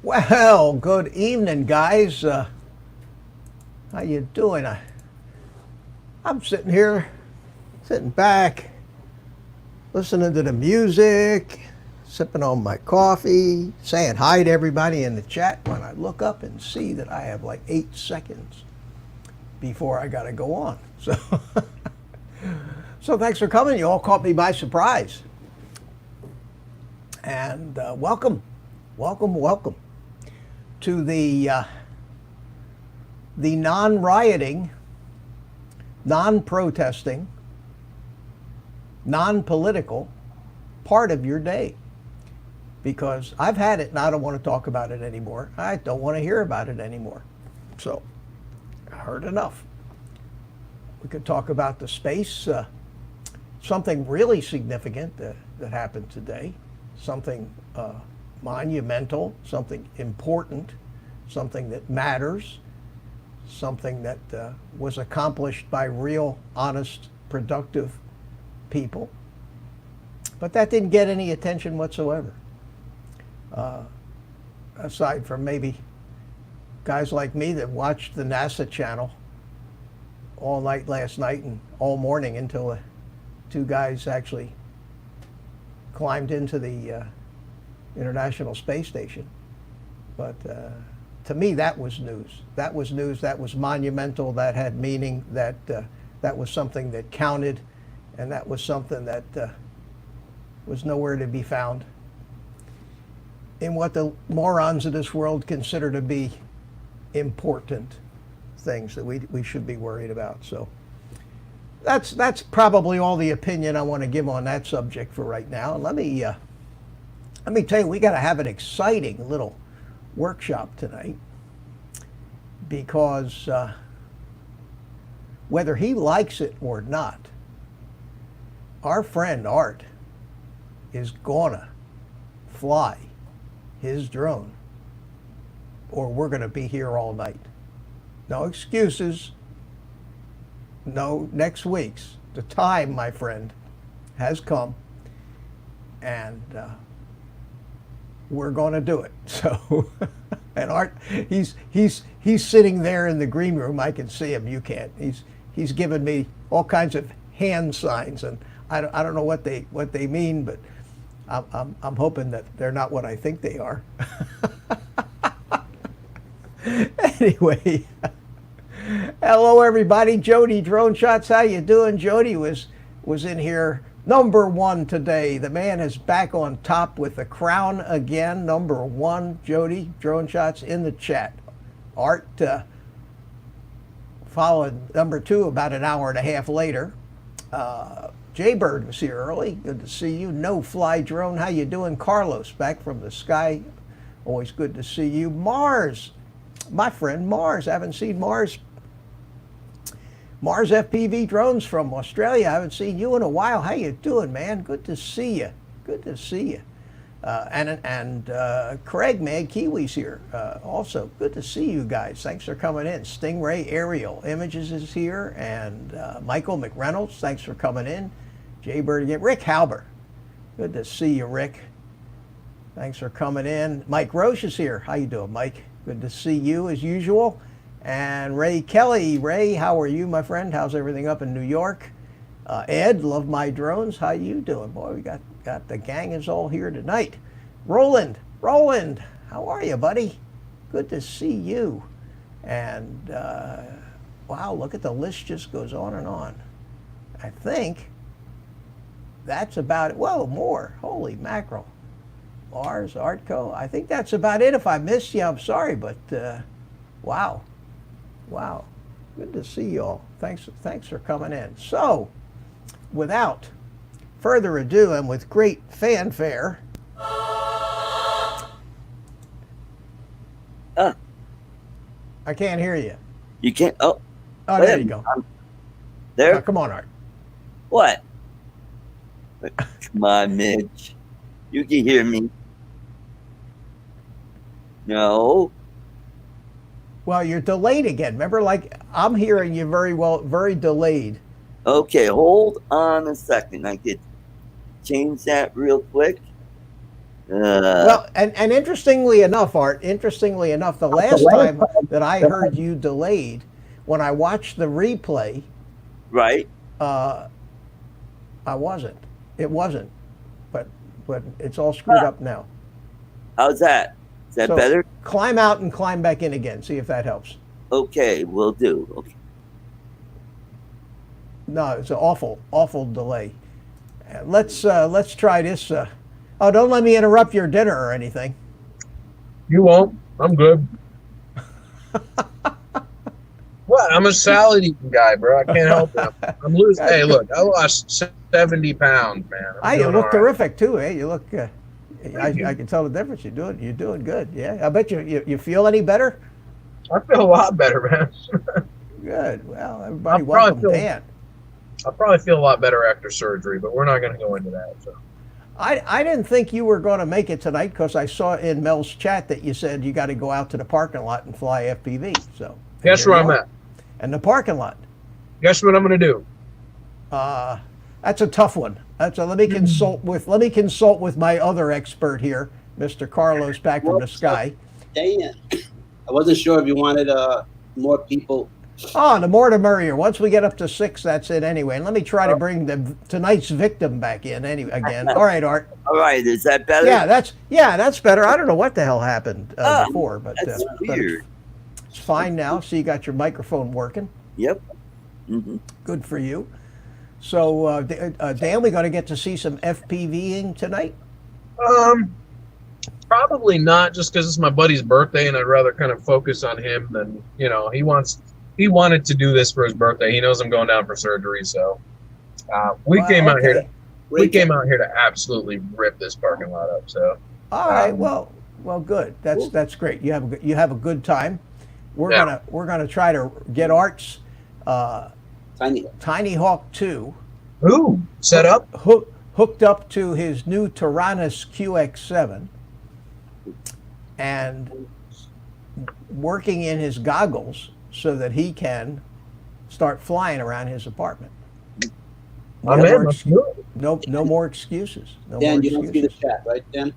Well, good evening, guys. How you doing? I'm sitting here, sitting back, listening to the music, sipping on my coffee, saying hi to everybody in the chat when I look up and see that I have like 8 seconds before I got to go on. So thanks for coming. You all caught me by surprise. And welcome to the non-rioting, non-protesting, non-political part of your day. Because I've had it and I don't want to talk about it anymore. I don't want to hear about it anymore. So, I heard enough. We could talk about the space, something really significant that happened today, something monumental, something important, something that matters, something that was accomplished by real, honest, productive people. But that didn't get any attention whatsoever, aside from maybe guys like me that watched the NASA channel all night last night and all morning until two guys actually climbed into the International Space Station. But to me, that was news. That was news. That was monumental. That had meaning. That was something that counted, and that was something that was nowhere to be found in what the morons of this world consider to be important things that we should be worried about. So that's probably all the opinion I want to give on that subject for right now. And let me tell you, we got to have an exciting little workshop tonight, because whether he likes it or not, our friend Art is gonna fly his drone, or we're gonna be here all night. No excuses. No next week's. The time, my friend, has come, and we're going to do it. So, and Art, he's sitting there in the green room. I can see him. You can't. He's given me all kinds of hand signs, and I don't know what they mean, but I'm hoping that they're not what I think they are. Anyway, hello everybody. Jody Drone Shots, how you doing? Jody was in here. Number one today. The man is back on top with the crown again. Number one, Jody Drone Shots in the chat. Art followed number two about an hour and a half later. Jaybird was here early. Good to see you. No Fly Drone, how you doing? Carlos, back from the sky. Always good to see you. Mars, my friend Mars. I haven't seen Mars FPV drones from Australia. I haven't seen you in a while. How you doing, man? Good to see you. Good to see you. And Craig, man, Kiwi's here. Also, good to see you guys. Thanks for coming in. Stingray Aerial Images is here, and Michael McReynolds, thanks for coming in. Jaybird again. Rick Halber, good to see you, Rick. Thanks for coming in. Mike Roche is here. How you doing, Mike? Good to see you as usual. And Ray Kelly. Ray, how are you, my friend? How's everything up in New York? Ed, love my drones. How you doing? Boy, we got the gang is all here tonight. Roland, how are you, buddy? Good to see you. And wow, look at the list, just goes on and on. I think that's about it. Whoa, more. Holy mackerel. Mars, Artco. I think that's about it. If I missed you, I'm sorry, but wow. Wow, good to see you all. Thanks for coming in. So, without further ado and with great fanfare, I can't hear you. You can't. Oh, there you go. There. Come on, Art. What? Come on, Mitch. You can hear me. No. Well, you're delayed again. Remember, like, I'm hearing you very delayed. Okay, hold on a second. I could change that real quick. Well, and interestingly enough, Art, the last time that I heard you delayed, when I watched the replay, right. I wasn't. It wasn't. But it's all screwed up now. How's that? Is that So better? climb out and climb back in again. See if that helps. Okay, will do. Okay. No, it's an awful delay. Let's try this. Oh, don't let me interrupt your dinner or anything. You won't. I'm good. What? I'm a salad eating guy, bro. I can't help it. I'm losing. Hey, look, I lost 70 pounds, man. You look right. terrific too, eh? You look. I can tell the difference. You're doing good. Yeah, I bet you feel any better. I feel a lot better, man. Good. Well, everybody welcome Dan. I'll probably feel a lot better after surgery, but we're not going to go into that. So. I didn't think you were going to make it tonight because I saw in Mel's chat that you said you got to go out to the parking lot and fly FPV. So guess where I'm at? In the parking lot. Guess what I'm going to do? That's a tough one. Let me consult with my other expert here, Mr. Carlos back from the sky. Dan, I wasn't sure if you wanted more people. Oh, the more the merrier. Once we get up to 6, that's it anyway. And let me try to bring tonight's victim back in again. All right, Art. All right, is that better? Yeah, that's better. I don't know what the hell happened before, but that's weird. It's fine now. So you got your microphone working. Yep. Mm-hmm. Good for you. So, Dan, we going to get to see some FPVing tonight? Probably not, just because it's my buddy's birthday, and I'd rather kind of focus on him than he wanted to do this for his birthday. He knows I'm going down for surgery, so we came out here to absolutely rip this parking lot up. So all right, well, good. That's great. You have a good time. We're gonna try to get Art's Tynyhawk 2. Ooh, set up hooked up to his new Taranis QX7 and working in his goggles so that he can start flying around his apartment. No more excuses. Dan, you don't see the chat, right, Dan?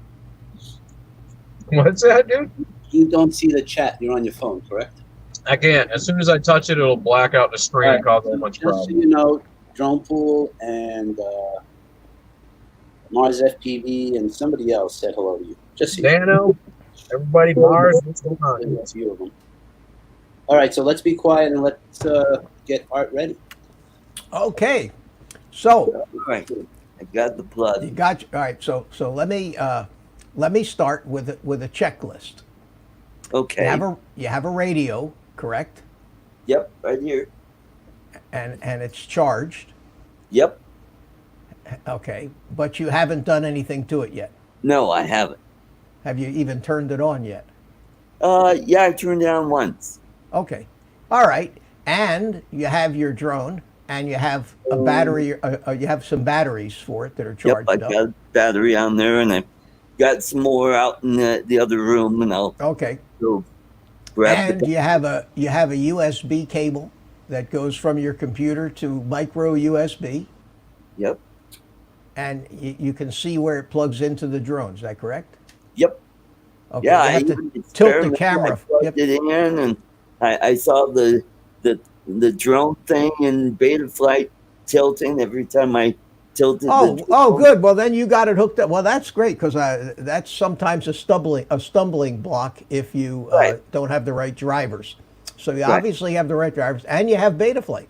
What's that, dude? You don't see the chat. You're on your phone, correct? I can't. As soon as I touch it, it'll black out the screen and cause a much problem. Just so you know, Drone Pool and Mars FPV and somebody else said hello to you. Just so Dano, everybody, Mars, what's going on? A few of them. All right, so let's be quiet and let's get Art ready. Okay, so All right, I got the plug. you got all right. So let me start with a checklist. Okay. You have a radio, correct? Yep, right here. And it's charged. Yep. Okay, but you haven't done anything to it yet. No, I haven't. Have you even turned it on yet? Yeah, I turned it on once. Okay, all right. And you have your drone, and you have a battery. You have some batteries for it that are charged Yep, I up. got a battery on there, and I got some more out in the other room, and I'll go grab And you have a USB cable that goes from your computer to micro USB. Yep. And you can see where it plugs into the drone. Is that correct? Yep. Okay. Yeah, you have to tilt the camera. I plugged it in, and I saw the drone thing in Betaflight tilting every time I tilted. Oh, good. Well, then you got it hooked up. Well, that's great because that's sometimes a stumbling block if you don't have the right drivers. So you obviously have the right drivers, and you have Betaflight.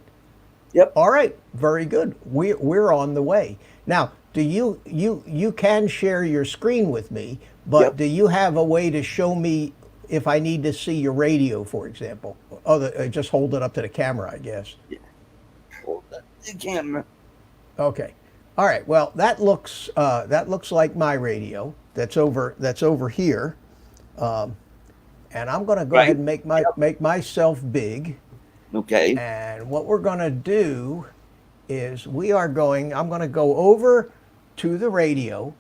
Yep. All right. Very good. We're on the way. Now, do you can share your screen with me, but do you have a way to show me if I need to see your radio, for example? Just hold it up to the camera, I guess. Yeah. Hold up the camera. Okay. All right. Well, that looks like my radio. That's over here, and I'm going to go ahead and make myself big. Okay. And what we're going to do is I'm going to go over to the radio,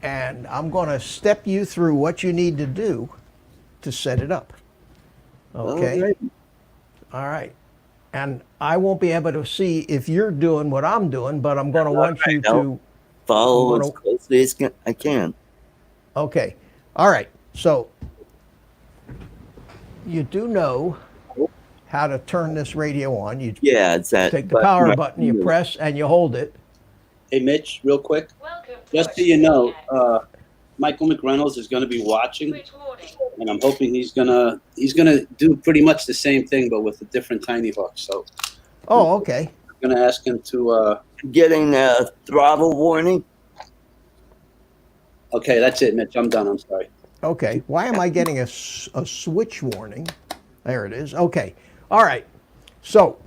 and I'm going to step you through what you need to do to set it up. Okay. All right. And I won't be able to see if you're doing what I'm doing, but I'm going to want you to follow as closely as I can. Okay. All right. So you do know how to turn this radio on. You Yeah, it's that. take the power button, you press, and you hold it. Hey, Mitch, real quick. Just so you know, Michael McReynolds is going to be watching, and I'm hoping he's gonna do pretty much the same thing, but with a different Tinyhawk. So, Oh, okay. I'm going to ask him to. Getting a throttle warning. Okay, that's it, Mitch. I'm done. I'm sorry. Okay. Why am I getting a switch warning? There it is. Okay. All right. So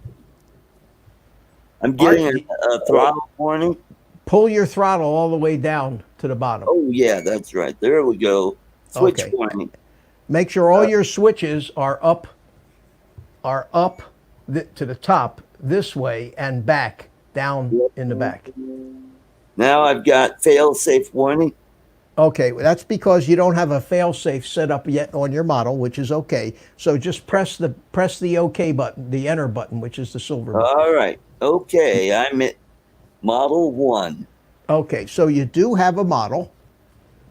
I'm getting a throttle warning. pull your throttle all the way down to the bottom. Oh yeah, that's right. There we go. Switch Okay. warning. Make sure all your switches are up to the top this way and back down in the back. Now I've got fail-safe warning. Okay, well, that's because you don't have a fail-safe set up yet on your model, which is okay. So just press the OK button, the enter button, which is the silver button. All right. Okay, I'm at model 1. Okay, so you do have a model.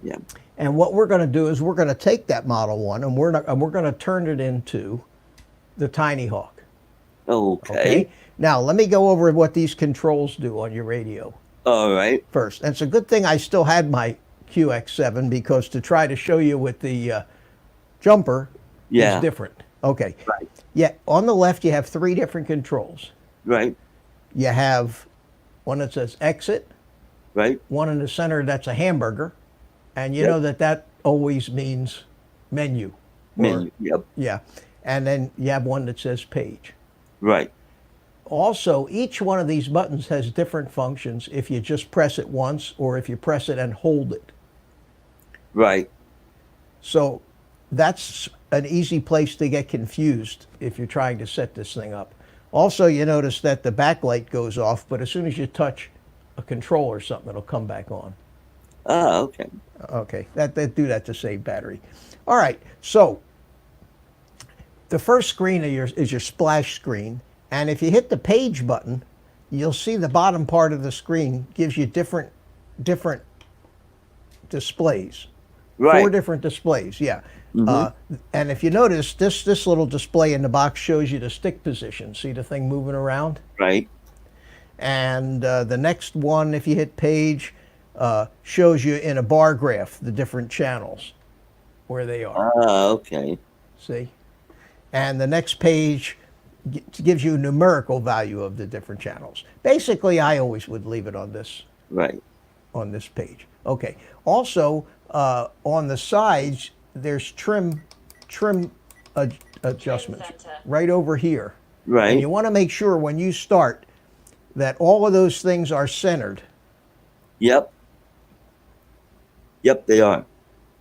Yeah. And what we're going to do is we're going to take that Model 1 and we're going to turn it into the Tinyhawk. Okay. Now, let me go over what these controls do on your radio All right. first. And it's a good thing I still had my QX7 because to try to show you with the jumper Yeah. is different. Okay. Right. Yeah, on the left you have 3 different controls. Right. You have one that says exit, Right. one in the center that's a hamburger, and you Yep. know that always means menu. Menu. Yep. Yeah. And then you have one that says page. Right. Also, each one of these buttons has different functions if you just press it once or if you press it and hold it. Right. So that's an easy place to get confused if you're trying to set this thing up. Also, you notice that the backlight goes off, but as soon as you touch a control or something, it'll come back on. Ah, okay. Okay, they do that to save battery. All right, so the first screen is your splash screen, and if you hit the page button, you'll see the bottom part of the screen gives you different displays. Right. 4 different displays, yeah. And if you notice, this little display in the box shows you the stick position. See the thing moving around? Right. And the next one, if you hit page, shows you in a bar graph the different channels where they are. Ah, okay. See? And the next page gives you a numerical value of the different channels. Basically, I always would leave it on this Right. page. Okay. Also, on the sides, there's trim adjustments right over here. Right. And you want to make sure when you start that all of those things are centered. Yep. Yep, they are.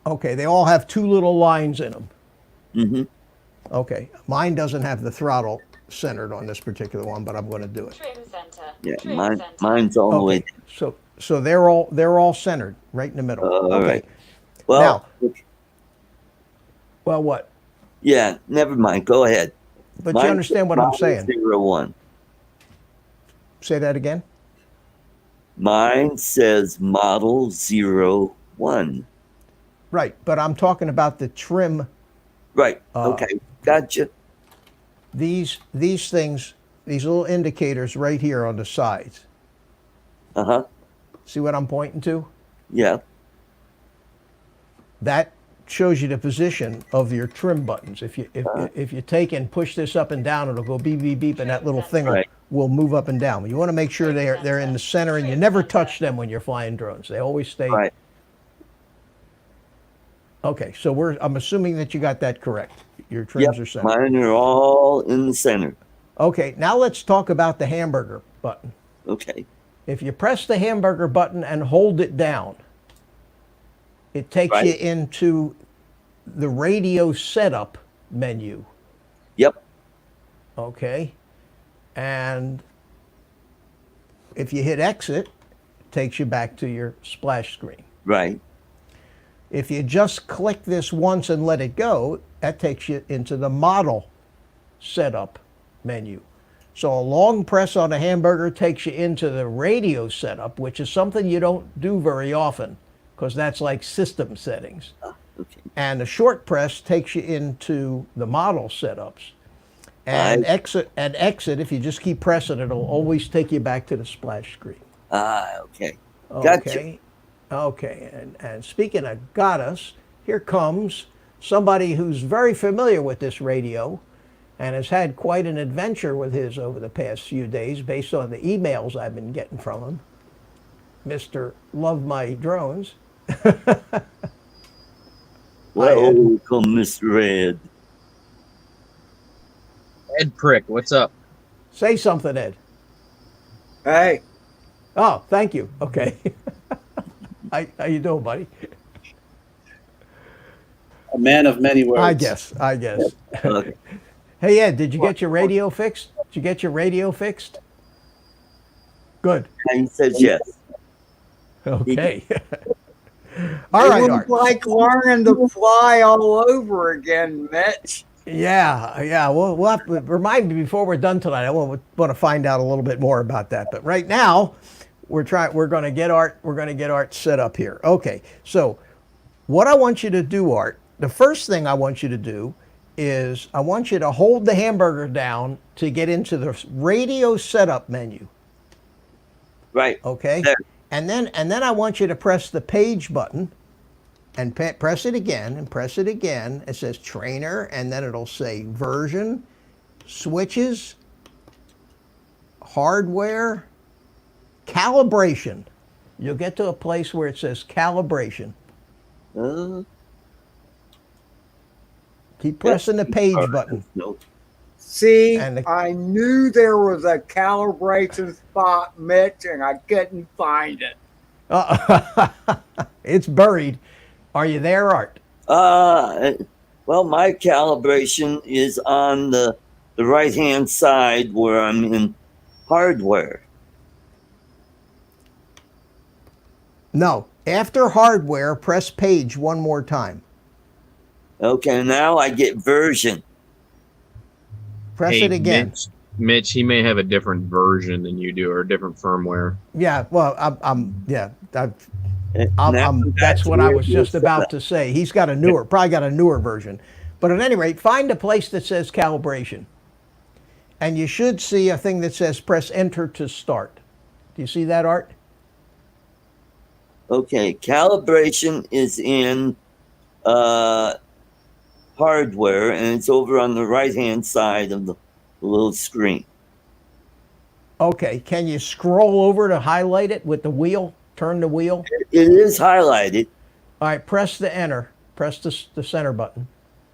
Okay, they all have 2 little lines in them. Mm-hmm. Okay, mine doesn't have the throttle centered on this particular one, but I'm going to do it. Trim center. Yeah, Trim mine, center. mine's all the way. Okay, so they're all centered right in the middle. All Okay. right. Well, Well, what? yeah, never mind. Go ahead. But you understand what I'm saying? 01. Say that again. Mine says model 01. Right, but I'm talking about the trim. Right. Okay. Gotcha. These things, these little indicators right here on the sides. Uh-huh. See what I'm pointing to? Yeah. That shows you the position of your trim buttons. If you take and push this up and down, it'll go beep beep beep, and that little thing Right. will move up and down. You want to make sure they're in the center, and you never touch them when you're flying drones. They always stay. Right. Okay, so I'm assuming that you got that correct. Your trims are Yep. centered. Mine are all in the center. Okay, now let's talk about the hamburger button. Okay. If you press the hamburger button and hold it down, it takes Right. you into the radio setup menu. Yep. Okay. And if you hit exit, it takes you back to your splash screen. Right. If you just click this once and let it go, that takes you into the model setup menu. So a long press on a hamburger takes you into the radio setup, which is something you don't do very often because that's like system settings. Okay. And the short press takes you into the model setups. And exit, if you just keep pressing, it'll always take you back to the splash screen. Okay. Gotcha. Okay. Okay. And speaking of got us, here comes somebody who's very familiar with this radio and has had quite an adventure with his over the past few days based on the emails I've been getting from him. Mr. Love My Drones. Welcome, Mr. Ed. Ed Prick, what's up? Say something, Ed. Hey, Oh, thank you. Okay. How you doing, buddy? A man of many words. I guess. Okay. Hey, Ed, did you get your radio fixed? Did you get your radio fixed? Good. And he says yes. Okay. All right, it was Art. like learning to fly all over again, Mitch. Yeah. We'll have to remind me before we're done tonight. I want to find out a little bit more about that. But right now, we're going to get Art. We're going to get Art set up here. Okay. So, what I want you to do, Art. The first thing I want you to do is I want you to hold the hamburger down to get into the radio setup menu. Right. Okay. There. And then I want you to press the page button and press it again and press it again. It says trainer, and then it'll say version, switches, hardware, calibration. You'll get to a place where it says calibration. Keep pressing the page button. No. See, And I knew there was a calibration spot, Mitch, and I couldn't find it. It's buried. Are you there, Art? Well, my calibration is on the right-hand side where I'm in hardware. No. After hardware, press page one more time. Okay, now I get version. Press it again. Mitch, he may have a different version than you do, or a different firmware. Yeah, well, that's what I was just about to say. He's got probably got a newer version. But at any rate, find a place that says calibration. And you should see a thing that says press enter to start. Do you see that, Art? Okay, calibration is in hardware, and it's over on the right-hand side of the little screen. Okay, can you scroll over to highlight it with the wheel? Turn the wheel. It is highlighted. All right, press the enter. Press the center button.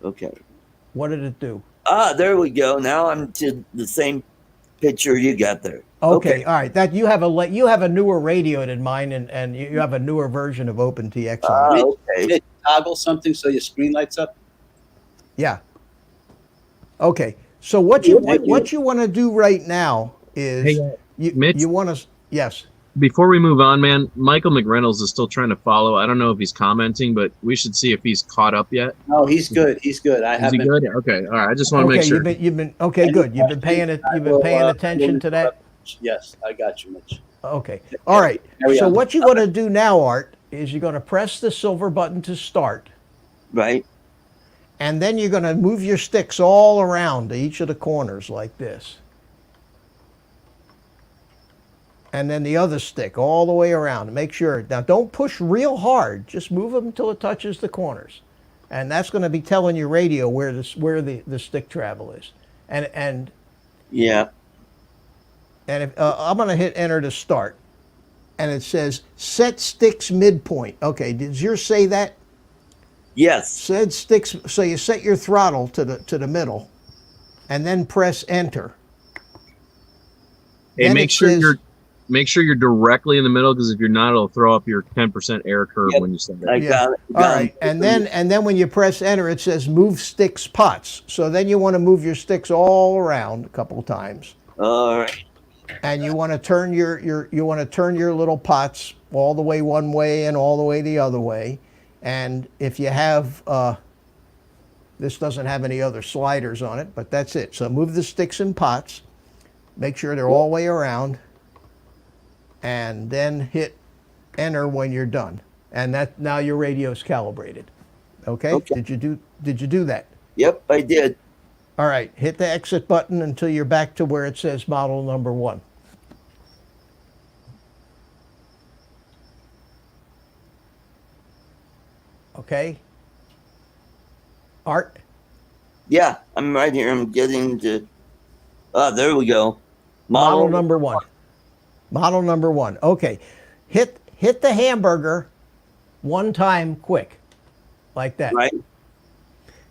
Okay. What did it do? There we go. Now I'm to the same picture you got there. Okay, all right. That you have a newer radio than mine, and you have a newer version of OpenTX. Okay. Mitch, toggle something so your screen lights up. Yeah. Okay. So what you want to do right now is Mitch? you want to yes. Before we move on, man, Michael McReynolds is still trying to follow. I don't know if he's commenting, but we should see if he's caught up yet. No, he's good. He's good. Is he good? Okay. All right. I just want to make sure. You've been okay. Good. You've been paying attention to that. Yes, I got you, Mitch. Okay. All right. So what you're going to do now, Art, is you're going to press the silver button to start. Right. And then you're going to move your sticks all around to each of the corners like this. And then the other stick all the way around. Make sure. Now, don't push real hard. Just move them until it touches the corners. And that's going to be telling your radio where the stick travel is. And Yeah. And if, I'm going to hit enter to start. And it says set sticks midpoint. Okay, did yours say that? Yes. Set sticks. So you set your throttle to the middle, and then press enter. Hey, Then make sure you're directly in the middle, because if you're not, it'll throw up your 10% error curve when you set I it. got it. All right, and then when you press enter, it says move sticks pots. So then you want to move your sticks all around a couple of times. All right. And you want to turn your little pots all the way one way and all the way the other way. And if you have this doesn't have any other sliders on it, but that's it. So move the sticks in pots, make sure they're all the way around, and then hit enter when you're done. and that now your radio's calibrated. Okay? Okay. Did you do that? Yep, I did. All right, hit the exit button until you're back to where it says model number 1. Okay? Art? Yeah, I'm right here. I'm getting to. Oh, there we go. Model number 1. Model number 1. Okay. Hit the hamburger one time quick. Like that. Right.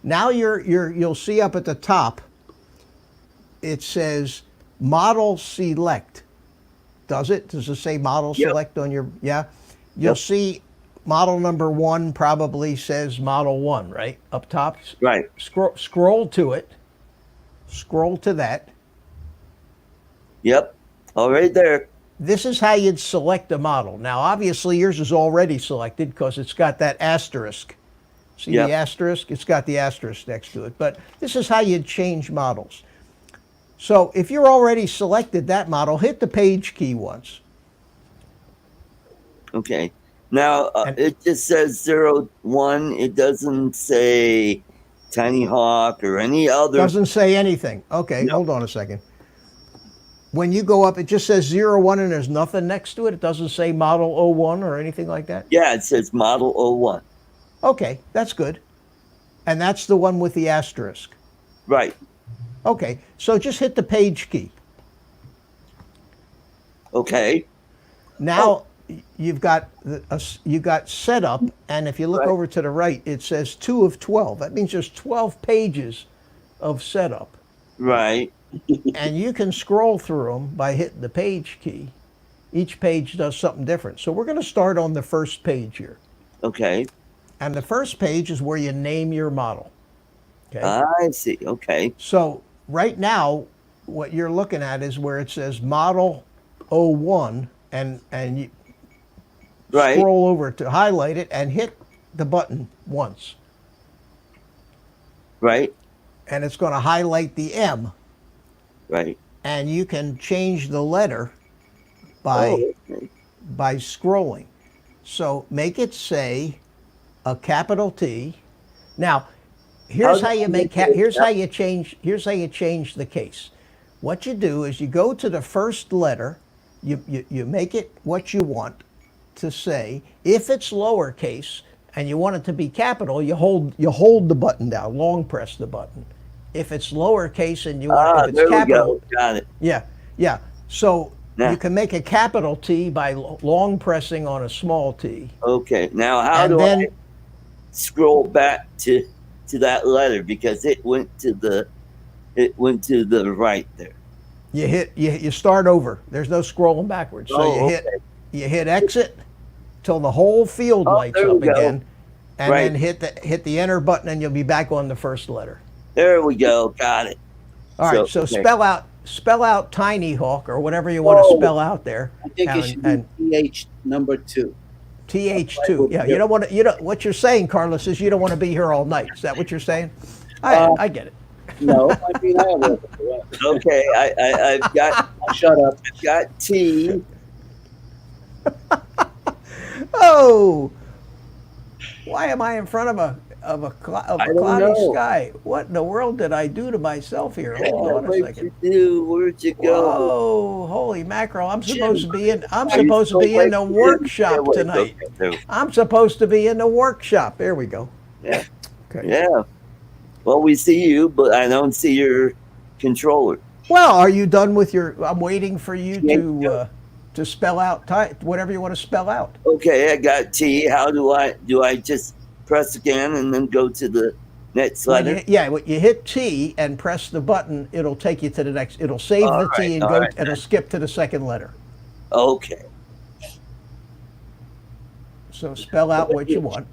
Now you'll see up at the top it says model select. Does it? Does it say model select on your You'll see model number 1 probably says model 1, right? Up top. Right. Scroll to it. Scroll to that. Yep. All right there. This is how you'd select a model. Now, obviously, yours is already selected because it's got that asterisk. See the asterisk? It's got the asterisk next to it. But this is how you'd change models. So if you're already selected that model, hit the page key once. Okay. Now, it just says 01. It doesn't say Tinyhawk or any other. Doesn't say anything. Okay, hold on a second. When you go up, it just says 01 and there's nothing next to it. It doesn't say model 01 or anything like that? Yeah, it says model 01. Okay, that's good. And that's the one with the asterisk. Right. Okay, so just hit the page key. Okay. Now you've got setup, and if you look over to the right, it says 2 of 12. That means there's 12 pages of setup. Right. And you can scroll through them by hitting the page key. Each page does something different. So we're going to start on the first page here. Okay. And the first page is where you name your model. Okay. I see. Okay. So right now, what you're looking at is where it says model 01, and you scroll over to highlight it and hit the button once. Right. And it's going to highlight the M. Right. And you can change the letter by scrolling. So make it say a capital T. Now, here's how you change the case. What you do is you go to the first letter, you make it what you want to say. If it's lowercase and you want it to be capital, you hold the button down, long press the button. If it's lowercase and you want if it's capital, we go. Got it. Yeah. So you can make a capital T by long pressing on a small t. Okay. Now how do I scroll back to that letter, because it went to the right there? You start over. There's no scrolling backwards. So you hit exit till the whole field lights up again, and then hit the enter button, and you'll be back on the first letter. There we go. Got it. All right. So spell out Tinyhawk or whatever you want to spell out there. I think it should be TH number 2. TH2. Yeah. You don't want to. What you're saying, Carlos, is you don't want to be here all night. Is that what you're saying? I get it. No, I mean I have Okay. I've got. Shut up. I've got T. Oh, why am I in front of a cloudy sky? What in the world did I do to myself here? Hold on a second. Where'd you go? Whoa, holy mackerel! I'm supposed to be in the workshop tonight. I'm supposed to be in the workshop. There we go. Yeah. Okay. Yeah. Well, we see you, but I don't see your controller. Well, are you done with your? I'm waiting for you to spell out whatever you want to spell out. Okay, I got T. How do I just press again and then go to the next letter? When you hit T and press the button, it'll take you to the next. It'll save the T and go. It'll skip to the second letter. Okay. So spell out what you want.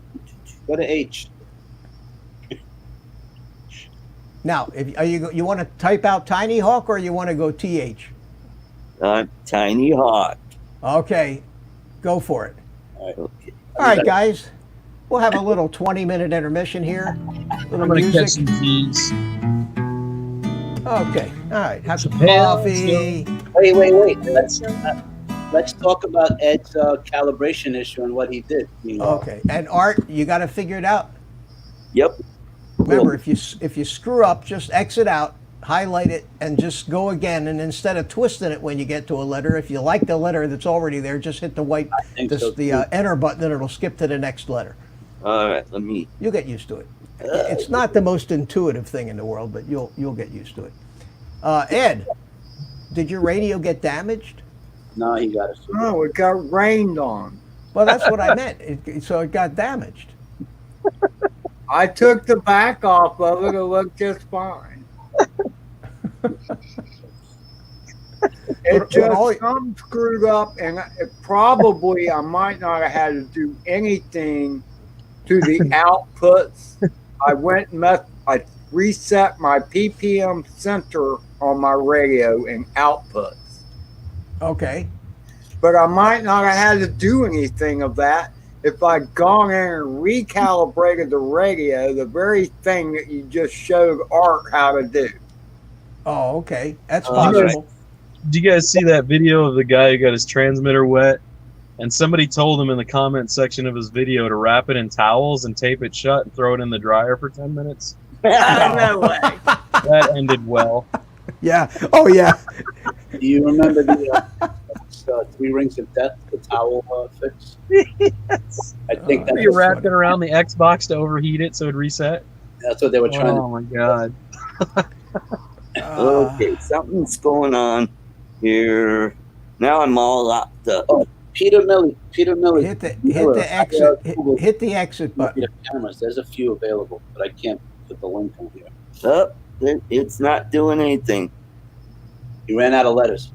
Go to H. Now, you want to type out Tinyhawk or you want to go TH? Tinyhawk. Okay, go for it. Okay. All right, guys. We'll have a little 20-minute intermission here. I'm going to get some keys. Okay. All right. Have some coffee. Wait. Let's let's talk about Ed's calibration issue and what he did. Meanwhile. Okay. And Art, you got to figure it out. Yep. Remember, if you screw up, just exit out, highlight it, and just go again. And instead of twisting it when you get to a letter, if you like the letter that's already there, just hit the white enter button, and it'll skip to the next letter. All right, let me. You'll get used to it. It's not the most intuitive thing in the world, but you'll get used to it. Ed, did your radio get damaged? No, he got it. Oh, it got rained on. Well, that's what I meant. So it got damaged. I took the back off of it. It looked just fine. It just some screwed up, and probably I might not have had to do anything to the outputs. I went and I reset my PPM center on my radio and outputs. Okay. But I might not have had to do anything of that if I'd gone in and recalibrated the radio, the very thing that you just showed Art how to do. Oh, okay. That's possible. Did you guys see that video of the guy who got his transmitter wet? And somebody told him in the comment section of his video to wrap it in towels and tape it shut and throw it in the dryer for 10 minutes. No way. That ended well. Yeah. Oh, yeah. Do you remember the 3 Rings of Death, the towel fix? Yes. I think You wrapped it around the Xbox to overheat it so it'd reset? That's what they were trying to. Oh, my God. Okay, something's going on here. Now I'm all locked up. Oh, Peter Miller. Hit the exit button. Cameras. There's a few available, but I can't put the link on here. Oh, it's not doing anything. You ran out of letters.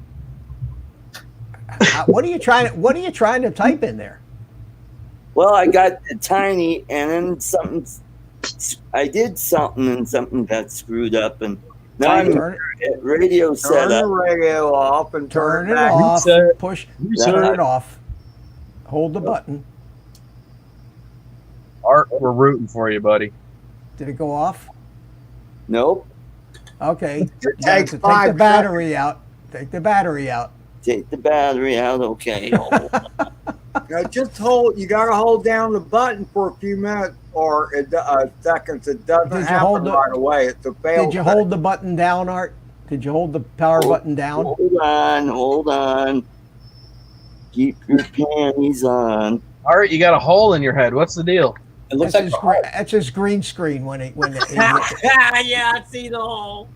What are you trying to type in there? Well, I got the tiny, and then something. I did something, and something got screwed up, and now I'm at radio Turn setup. the radio off and Turn turn it back. off. Reset. Push. Reset. Turn it off. Hold the button. Art, we're rooting for you, buddy. Did it go off? Nope. Okay. It You have takes to take 5 the battery out. Take the battery out. Take the battery out. Okay. Now just hold. You got to hold down the button for a few minutes or seconds. It doesn't Did you happen hold the- right away. It's a fail. Did you hold the button down, Art? Did you hold the power button down? Hold on. Keep your panties on. Art, you got a hole in your head. What's the deal? It looks That's like that's his green screen when it Yeah, I see the hole.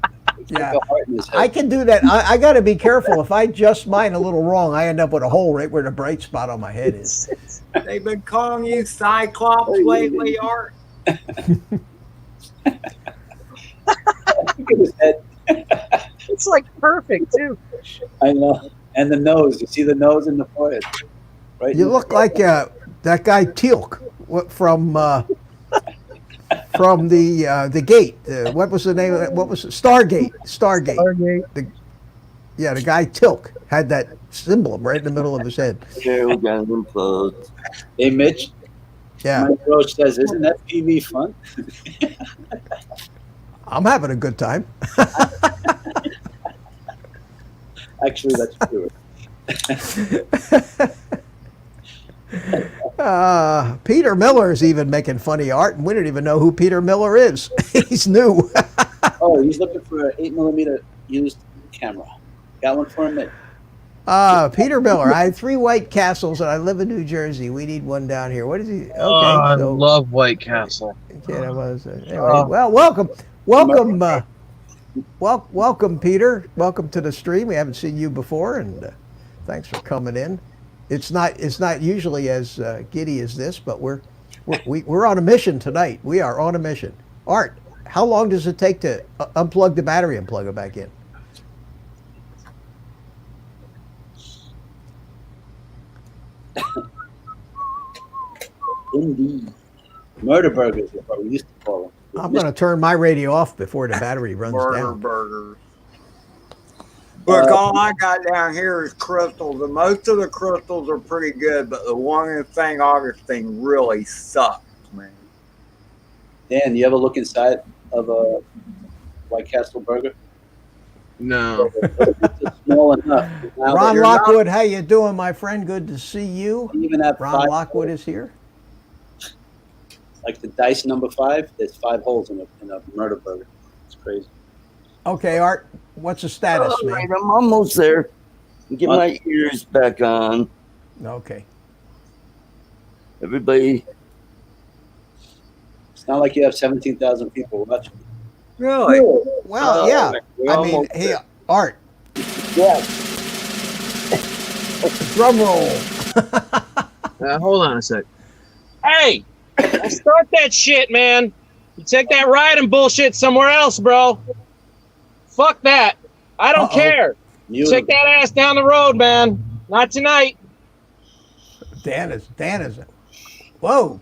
yeah. a heart in his head. I can do that. I got to be careful. If I adjust mine a little wrong, I end up with a hole right where the bright spot on my head is. They've been calling you Cyclops lately, Art. Look at his head. It's like perfect, too. I know. And the nose. You see the nose in the forehead, right? You look like that guy Teal'c from the Gate. What was the name of that? What was it? Stargate. The guy Teal'c had that symbol right in the middle of his head. There we got them closed. Hey, Mitch. Yeah, Mike Roach says, "Isn't FPV fun?" I'm having a good time. Actually, that's true. Peter Miller is even making funny art, and we don't even know who Peter Miller is. He's new. Oh, he's looking for an 8mm used camera. Got one for him, Mitch. Peter Miller. I have 3 White Castles, and I live in New Jersey. We need one down here. What is he? Okay, I love White Castle. Okay, that was anyway. Well, welcome, welcome, Peter. Welcome to the stream. We haven't seen you before, and thanks for coming in. It's not usually as giddy as this, but we're on a mission tonight. We are on a mission. Art, how long does it take to unplug the battery and plug it back in? Indeed. Murder burgers is what we used to call them. I'm going to turn my radio off before the battery runs down. Burgers. Look, all I got down here is crystals, and most of the crystals are pretty good, but the one thing, Augustine, really sucks, man. Dan, you ever look inside of a White Castle burger? No. It's small enough. Now that Ron you're not Lockwood, how you doing, my friend? Good to see you. even at Ron 5 Lockwood is here. like the dice number 5, there's 5 holes in a murder burger. It's crazy. Okay, Art, what's the status, All right, man? I'm almost there. Get my ears back on. Okay. Everybody. It's not like you have 17,000 people watching. Really? Well, yeah. We're I mean, almost hey, there. Art, Yeah. drum roll. Hold on a sec. Hey, start that shit, man. You take that riding bullshit somewhere else, bro. Fuck that. I don't care. Take that ass down the road, man. Not tonight. Dan is. Whoa.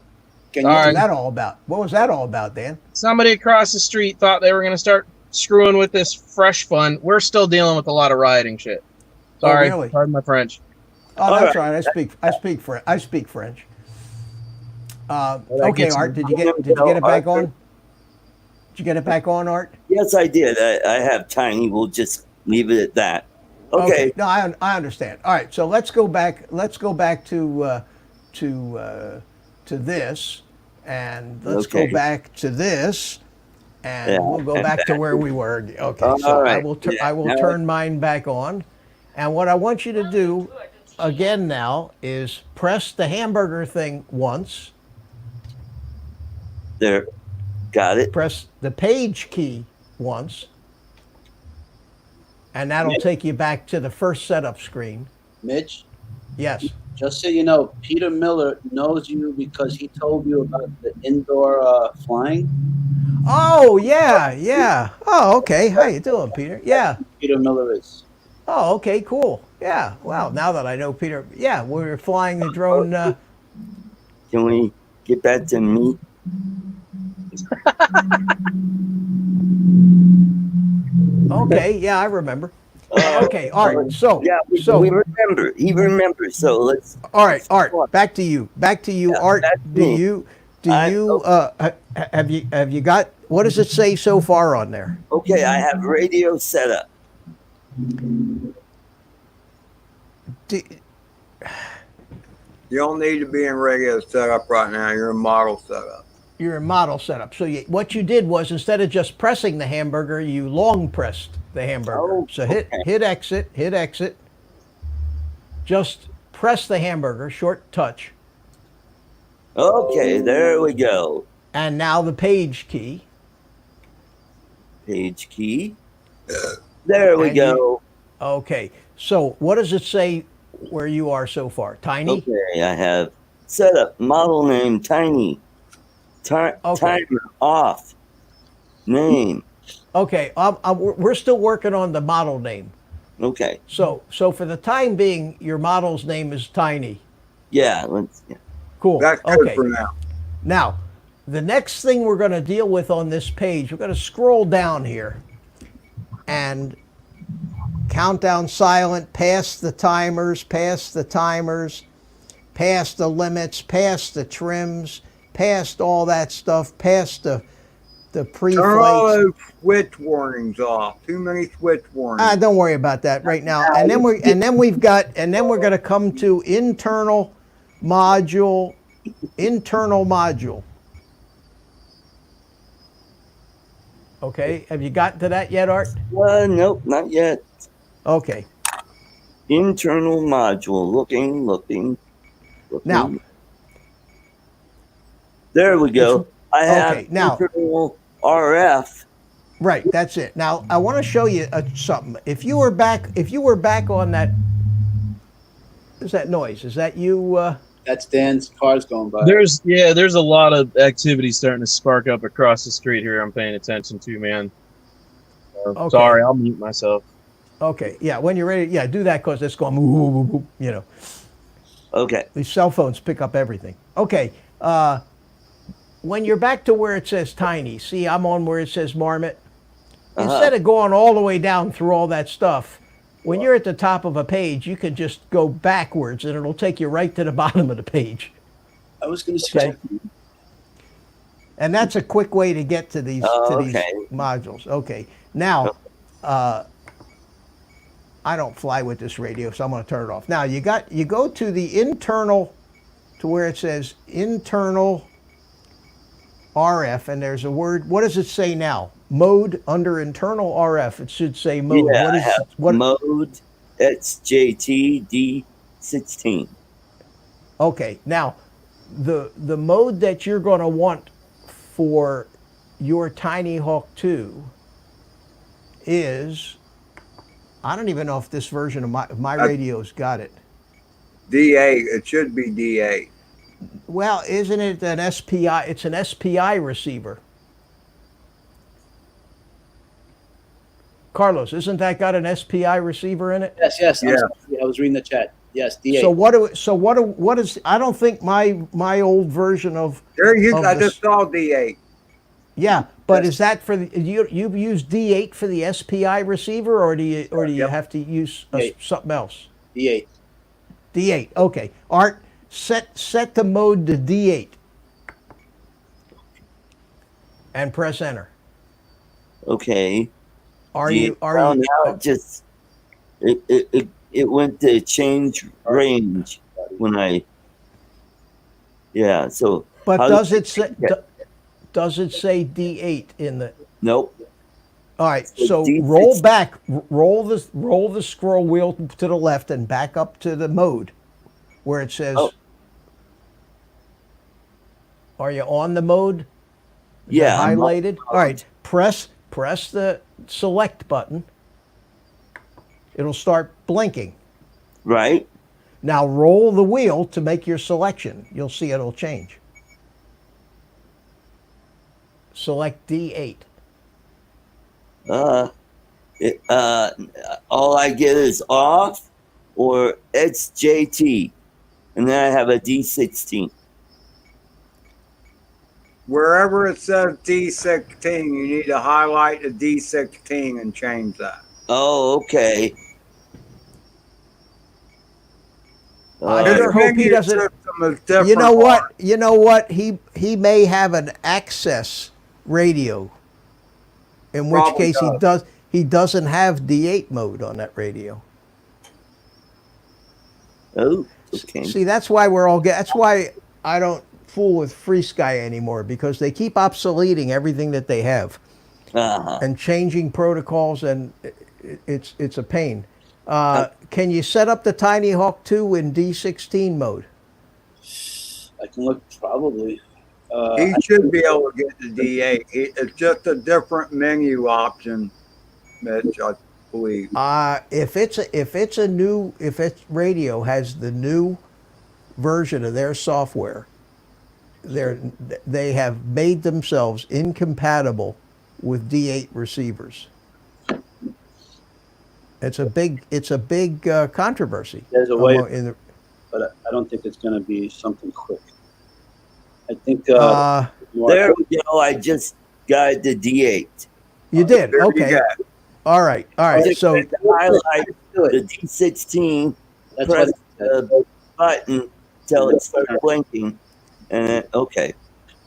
Can What Sorry. was that all about? What was that all about, Dan? Somebody across the street thought they were going to start screwing with this fresh fun. We're still dealing with a lot of rioting shit. Sorry. really? Pardon my French. Oh, that's right. I speak French. Okay, Art, did you get it back on? Did you get it back on, Art? Yes, I did. I have Tiny. We'll just leave it at that. Okay. No, I understand. All right, so let's go back. Let's go back to this, and let's Okay. go back to this, and Yeah, we'll go and back to back. where we were. Okay, All so right. I will Now- turn mine back on, and what I want you to do again now is press the hamburger thing once. There. Got it. Press the page key once, and that'll take you back to the first setup screen. Mitch, Yes. just so you know, Peter Miller knows you because he told you about the indoor flying. Oh, yeah. Oh, okay. How you doing, Peter? Yeah. Peter Miller is. Oh, okay, cool. Yeah. Wow, now that I know Peter, yeah, we were flying the drone. Can we get back to me? Okay, yeah, I remember. Okay, all right. So, Yeah, we remember. He remembers. So let's. all right, Art, back to you. Yeah, Art. back to me. Have you got, what does it say so far on there? Okay, I have radio set up. Do, You don't need to be in regular setup right now. You're in model setup. you're in model setup. So what you did was, instead of just pressing the hamburger, you long pressed the hamburger. Oh, So hit exit. Just press the hamburger, short touch. Okay, there we go. And now the page key. Page key. There we And go. Okay. So what does it say where you are so far? Tiny? Okay, I have set up model name Tiny. Okay. Timer off. Name. Okay. We're still working on the model name. Okay. So for the time being, your model's name is Tiny. Yeah. Let's. Yeah. Cool. That's good Okay. for now. Now, the next thing we're going to deal with on this page, we're going to scroll down here and countdown silent, past the timers, past the limits, past the trims, past all that stuff, past the Turn all pre-flights. those switch warnings off. Too many switch warnings. Don't worry about that right now. And then we're going to come to internal module. Okay, have you gotten to that yet, Art? Nope, not yet. Okay. Internal module. Looking. Now, there we go. I have okay, now- internal RF. right, that's it. Now, I want to show you something. If you were back on that, what's that noise? Is that you? That's Dan's cars going by. There's a lot of activity starting to spark up across the street here. I'm paying attention to, man. Okay. Sorry, I'll mute myself. Okay, yeah. When you're ready, yeah, do that because it's going. Whoop, whoop, whoop, you know, Okay. these cell phones pick up everything. Okay. When you're back to where it says Tiny, see, I'm on where it says Marmot. Instead of going all the way down through all that stuff, when you're at the top of a page, you can just go backwards and it'll take you right to the bottom of the page. I was going to suggest. And that's a quick way to get to these Okay. modules. Okay. Now, I don't fly with this radio, so I'm going to turn it off. Now you go to the internal, to where it says internal RF, and there's a word. What does it say now? Mode under internal RF. It should say mode. Yeah, What I is have what? mode XJT D16. Okay, now the mode that you're going to want for your Tinyhawk 2 is, I don't even know if this version of my radio's got it. D8. It should be D8. Well, isn't it an SPI? It's an SPI receiver. Carlos, isn't that got an SPI receiver in it? Yes, yes. Yeah. I was reading the chat. Yes, D8. So what is? I don't think my old version of There you. Of I the just saw D8. yeah, but Yes. is that for the you use D8 for the SPI receiver, or do you Yep. have to use D8. something else? D8. D8. Okay. Art, set the mode to D8 and press enter. Okay. Are Do you now it just it went to change range when I so But how does do it say does it say D8 in the? nope. All right. So So D6 roll back, roll the scroll wheel to the left and back up to the mode where it says. Oh. Are you on the mode? Is Yeah, it I'm on highlighted. All right. Press the select button. It'll start blinking. Right? Now roll the wheel to make your selection. You'll see it'll change. Select D8. All I get is off or XJT, and then I have a D16. Wherever it says D16, you need to highlight the D16 and change that. Oh, okay. I sure hope he doesn't. System is different. You know what? You know what? He may have an access radio, in which Probably case he doesn't have D8 mode on that radio. Oh, okay. See, that's why we're all that's why I don't fool with Free Sky anymore, because they keep obsoleting everything that they have and changing protocols, and it's a pain. Can you set up the Tinyhawk 2 in D16 mode? I can look probably. He should be able to get the D8. It's just a different menu option, Mitch, I believe. If its radio has the new version of their software, they have made themselves incompatible with D8 receivers. It's a big controversy. There's a way, but I don't think it's going to be something quick. I think there we go. I just got the D8. You did? There Okay. you go. All right. So highlight the D16, press the button till it starts blinking, and then, okay.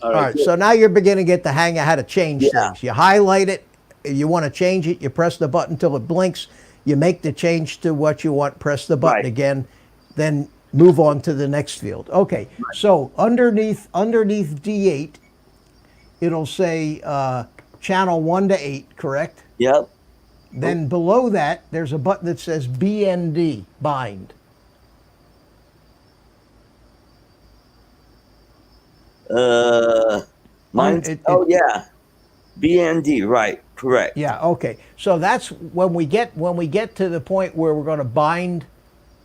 all right. So now you're beginning to get the hang of how to change things. You highlight it. If you want to change it, you press the button till it blinks. You make the change to what you want, press the button again, then move on to the next field. Okay, so underneath D8, it'll say channel 1 to 8, correct? Yep. Then below that, there's a button that says BND, bind. Mine's, yeah. BND, right, correct. Yeah, okay. So that's when we get to the point where we're going to bind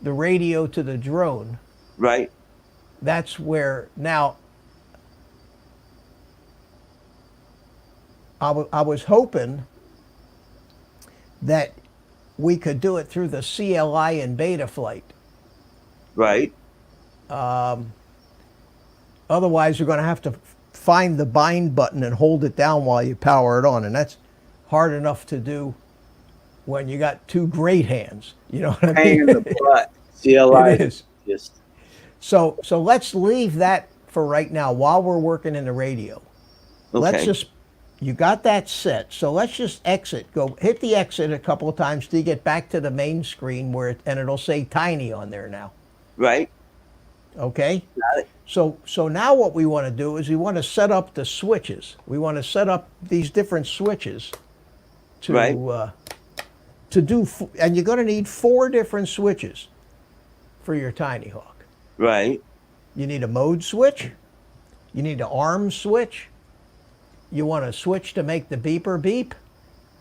the radio to the drone. Right. That's where now I was hoping that we could do it through the CLI and Betaflight. Right. Otherwise, you're going to have to find the bind button and hold it down while you power it on, and that's hard enough to do when you got two great hands. You know what I Pain mean? in the butt. CLI It is. Just So let's leave that for right now while we're working in the radio. Okay. Let's just you got that set. So let's just exit. Go hit the exit a couple of times till you get back to the main screen and it'll say Tiny on there now. Right. Okay. Got it. So now what we want to do is we want to set up the switches. We want to set up these different switches to Right. And you're going to need 4 different switches for your Tinyhawk. Right. You need a mode switch. You need an arm switch. You want a switch to make the beeper beep,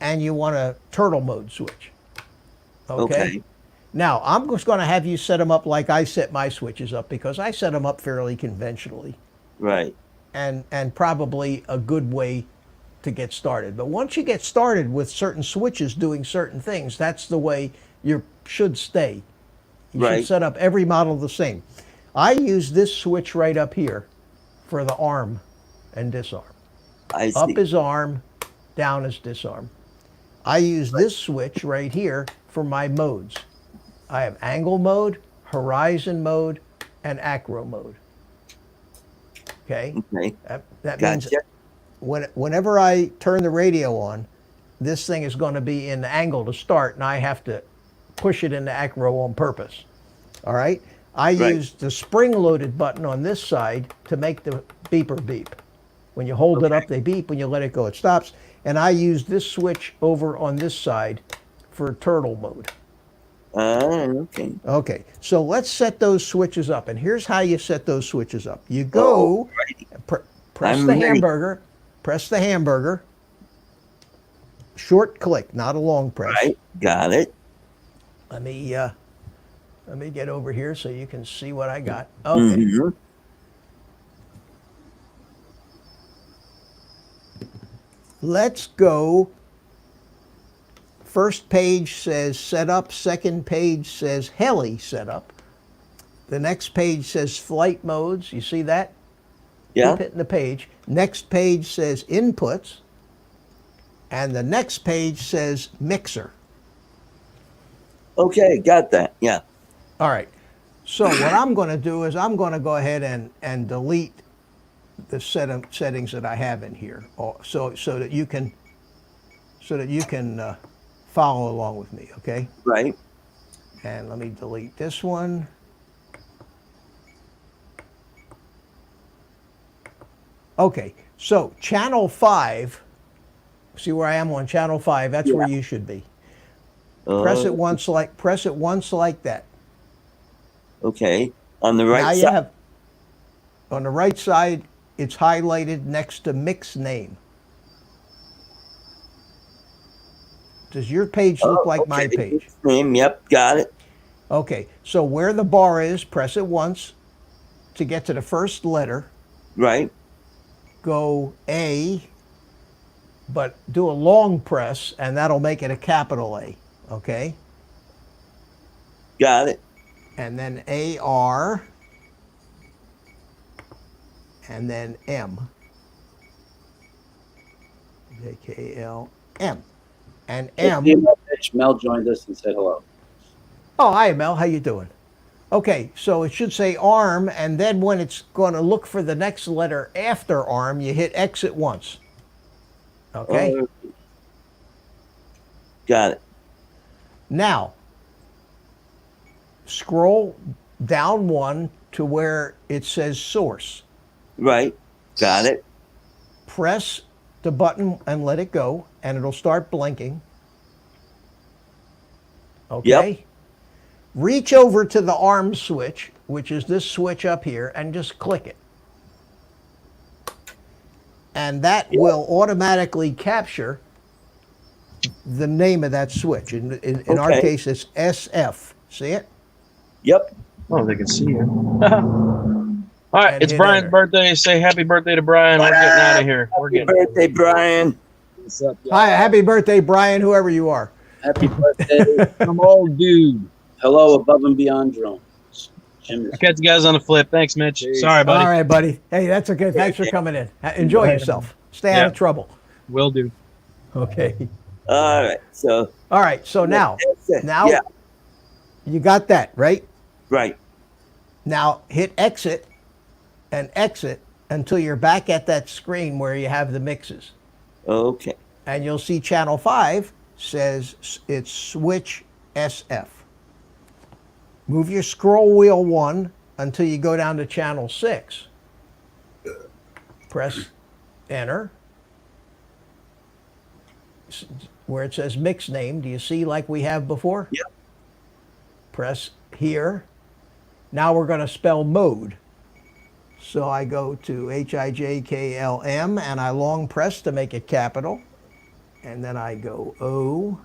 and you want a turtle mode switch. Okay. Now, I'm just going to have you set them up like I set my switches up, because I set them up fairly conventionally. Right. And probably a good way to get started. But once you get started with certain switches doing certain things, that's the way you should stay. You should set up every model the same. I use this switch right up here for the arm and disarm. I see. Up is arm, down is disarm. I use this switch right here for my modes. I have angle mode, horizon mode, and acro mode. Okay? Okay. That Gotcha. means whenever I turn the radio on, this thing is going to be in the angle to start, and I have to push it into acro on purpose. All right? I use the spring-loaded button on this side to make the beeper beep. When you hold it up, they beep. When you let it go, it stops. And I use this switch over on this side for turtle mode. Okay. Okay, so let's set those switches up. And here's how you set those switches up. You go, press I'm the ready. hamburger, press the hamburger, short click, not a long press. Right. Got it. Let me get over here so you can see what I got. Okay. Mm-hmm. Let's go. First page says setup. Second page says heli setup. The next page says flight modes. You see that? Yeah. Keep hitting the page. Next page says inputs. And the next page says mixer. Okay. Got that. Yeah. All right. So what I'm going to do is I'm going to go ahead and delete the settings that I have in here, so that you can follow along with me. Okay. Right. And let me delete this one. Okay. So channel 5. See where I am on channel 5? That's where you should be. Press it once like that. Okay. On the right Now side. you have on the right side, it's highlighted next to mix name. Does your page look like my page? Name. Yep. Got it. Okay, so where the bar is, press it once to get to the first letter. Right. Go A, but do a long press, and that'll make it a capital A. Okay? Got it. And then AR, and then M. JKLM. And M. Mel joined us and said hello. Oh, hi, Mel. How you doing? Okay, so it should say arm, and then when it's going to look for the next letter after arm, you hit exit once. Okay? Got it. Now, scroll down one to where it says source. Right. Got it. Press the button and let it go, and it'll start blinking. Okay? Yep. Reach over to the arm switch, which is this switch up here, and just click it. And that will automatically capture the name of that switch. In our case, it's SF. See it? Yep. Oh, they can see you. All right, And it's hit Brian's enter. birthday. Say happy birthday to Brian. We're getting out of here. We're Happy getting. birthday, Brian. What's up, y'all? Hi, happy birthday, Brian, whoever you are. Happy birthday. I'm old dude. Hello, above and beyond drones. Jim is I catch you guys on the flip. Thanks, Mitch. Sorry, buddy. All right, buddy. Hey, that's okay. Thanks for coming in. Enjoy yourself. Stay out of trouble. Will do. Okay. All right. So. All right. So now Yeah. you got that, right? Right. Now hit exit and exit until you're back at that screen where you have the mixes. Okay. And you'll see channel 5 says it's switch SF. Move your scroll wheel 1 until you go down to channel 6. Press enter. Where it says mix name, do you see like we have before? Yep. Press here. Now we're going to spell mode. So I go to HIJKLM and I long press to make it capital. And then I go O,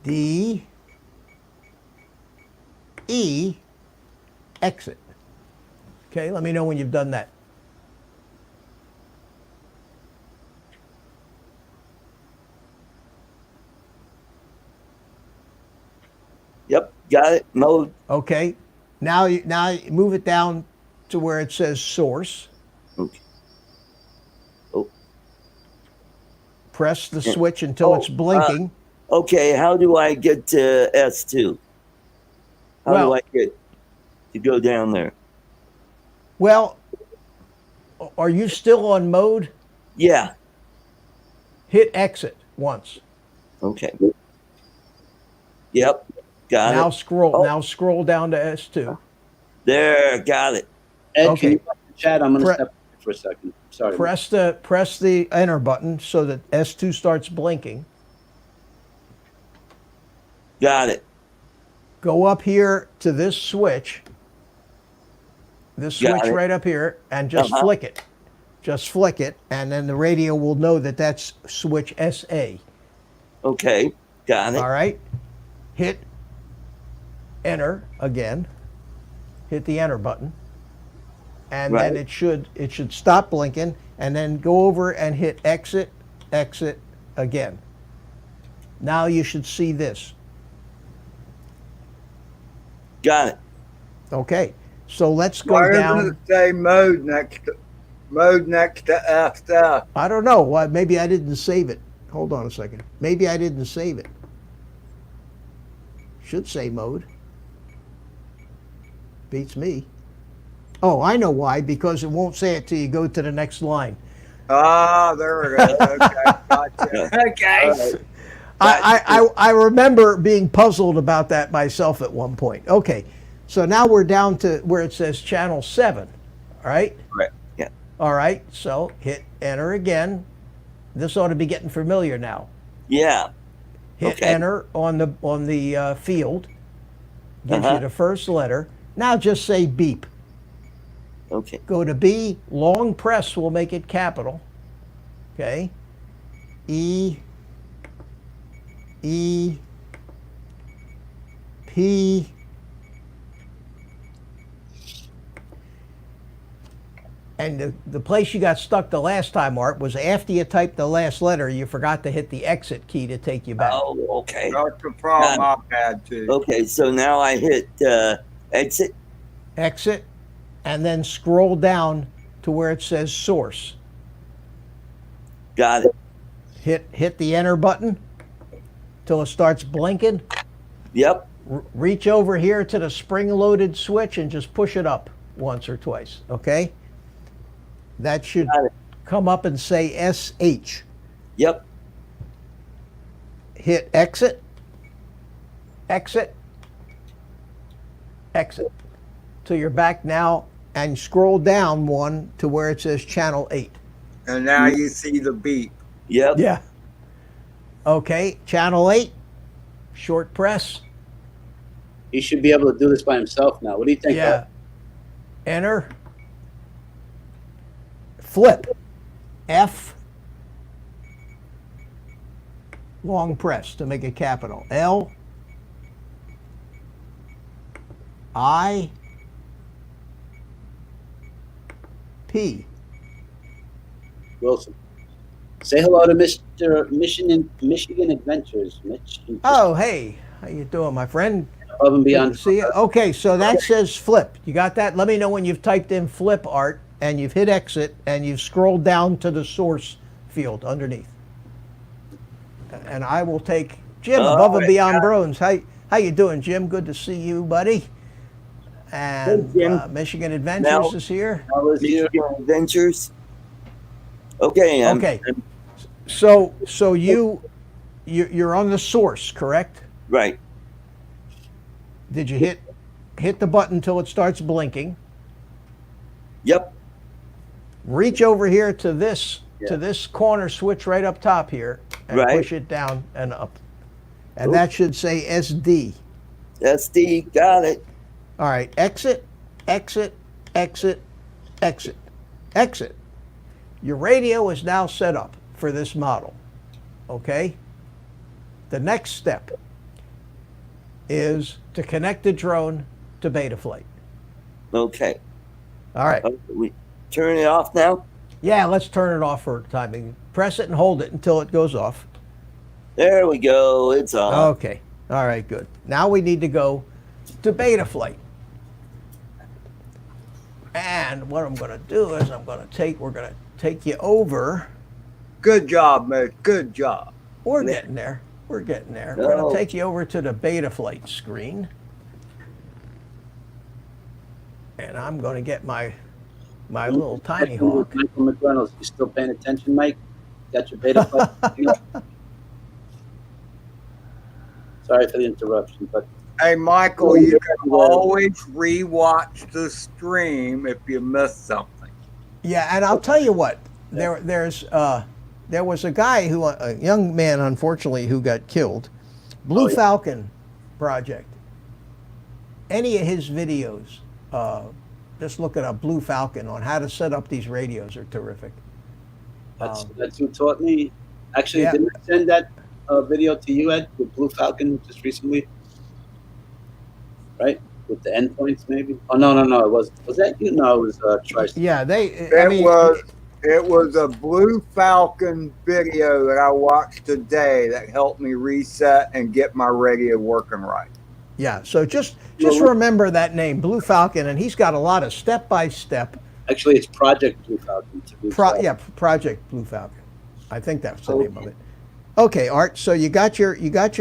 D, E, exit. Okay, let me know when you've done that. Yep, got it. Mode. Okay, now you move it down to where it says source. Okay. Oh. Press the switch until it's blinking. Okay, how do I get to S2? How do I get to go down there? Well, are you still on mode? Yeah. Hit exit once. Okay. Yep. Got Now it. scroll. Oh. Now scroll down to S2. There. Got it. Ed, Okay. can you watch the chat? I'm going to step away for a second. Sorry. Press the enter button so that S2 starts blinking. Got it. Go up here to this switch. This Got switch it. right up here, and just flick it. Just flick it, and then the radio will know that that's switch SA. Okay. Got it. All right. Hit enter again. Hit the enter button, and then it should stop blinking, and then go over and hit exit again. Now you should see this. Got it. Okay. So let's go Why down. doesn't it say mode next to FF? I don't know. Why? Maybe I didn't save it. Hold on a second. Maybe I didn't save it. Should say mode. Beats me. Oh, I know why. Because it won't say it till you go to the next line. Ah, there we go. Okay, gotcha. Okay. I remember being puzzled about that myself at one point. Okay, so now we're down to where it says channel 7. All right? Right. Yeah. All right, so hit enter again. This ought to be getting familiar now. Yeah. Hit enter on the field. Gives you the first letter. Now just say beep. Okay. Go to B. Long press will make it capital. Okay. E. E. P. And the place you got stuck the last time, Art, was after you typed the last letter, you forgot to hit the exit key to take you back. Oh, okay. That's the problem I've had too. Okay, so now I hit exit. Exit, and then scroll down to where it says source. Got it. Hit the enter button till it starts blinking. Yep. Reach over here to the spring-loaded switch and just push it up once or twice, okay? That should come up and say SH. Yep. Hit exit, exit, exit. So you're back now, and scroll down one to where it says channel 8. And now you see the beep. Yep. Yeah. Okay, channel 8, short press. He should be able to do this by himself now. What do you think? Yeah. Enter. Flip. F. Long press to make it capital. L. I. P. Wilson. Say hello to Mr. Michigan Adventures, Mitch. Oh, hey. How you doing, my friend? Above and Good beyond. to see you. Okay, so that says flip. You got that? Let me know when you've typed in flip, Art, and you've hit exit, and you've scrolled down to the source field underneath. And I will take Jim, Above and Beyond Brones. How you doing, Jim? Good to see you, buddy. And Hey, Jim. Michigan Adventures is here. Michigan Adventures. Okay. Okay. So you're on the source, correct? Right. Did you hit the button until it starts blinking? Yep. Reach over here to this Yeah. corner switch right up top here and Right. push it down and up. And that should say SD. SD, got it. All right, exit, exit, exit, exit, exit. Your radio is now set up for this model, okay? The next step is to connect the drone to Betaflight. Okay. All right. We turn it off now? Yeah, let's turn it off for timing. Press it and hold it until it goes off. There we go. It's on. Okay. All right, good. Now we need to go to Betaflight. And what I'm going to do is we're going to take you over. Good job, mate. Good job. We're getting there. We're getting there. No. We're going to take you over to the Betaflight screen. And I'm going to get my little Tinyhawk. Michael McReynolds, you still paying attention, Mike? Got your Betaflight? Sorry for the interruption, but Hey, Michael, you can always rewatch the stream if you missed something. Yeah, and I'll tell you what. There was a guy a young man, unfortunately, who got killed. Blue Falcon Project. Any of his videos, just look at a Blue Falcon on how to set up these radios are terrific. that's who taught me. Actually, Yeah. didn't I send that video to you, Ed, with Blue Falcon just recently? Right? With the endpoints, maybe? Oh, no. It was that you? No, it was Trice. Yeah, It was a Blue Falcon video that I watched today that helped me reset and get my radio working right. Yeah, so just remember that name, Blue Falcon, and he's got a lot of step-by-step. Actually, it's Project Blue Falcon. Project Blue Falcon. I think that's the name of it. Okay, Art. So you got your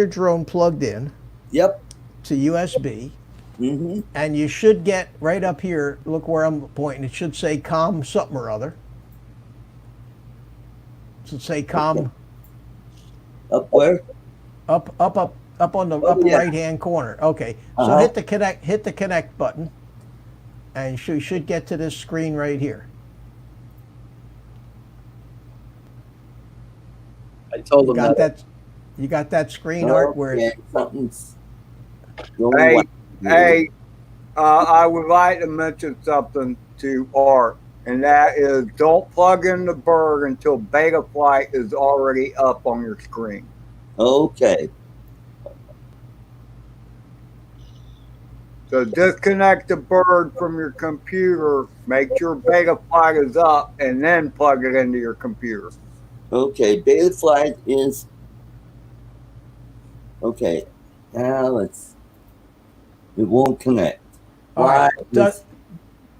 drone plugged in Yep. to USB, Mm-hmm. and you should get right up here. Look where I'm pointing. It should say "com" something or other. It should say "com" Up where? up on the upper right-hand corner. Okay, so hit the connect button, and you should get to this screen right here. I told him that. You got that screen, Art, where Okay, it's, something's Hey, I would like to mention something to Art, and that is don't plug in the bird until Betaflight is already up on your screen. Okay. So disconnect the bird from your computer, make sure Betaflight is up, and then plug it into your computer. Okay. Betaflight is. Okay. Now it won't connect. all right. Why?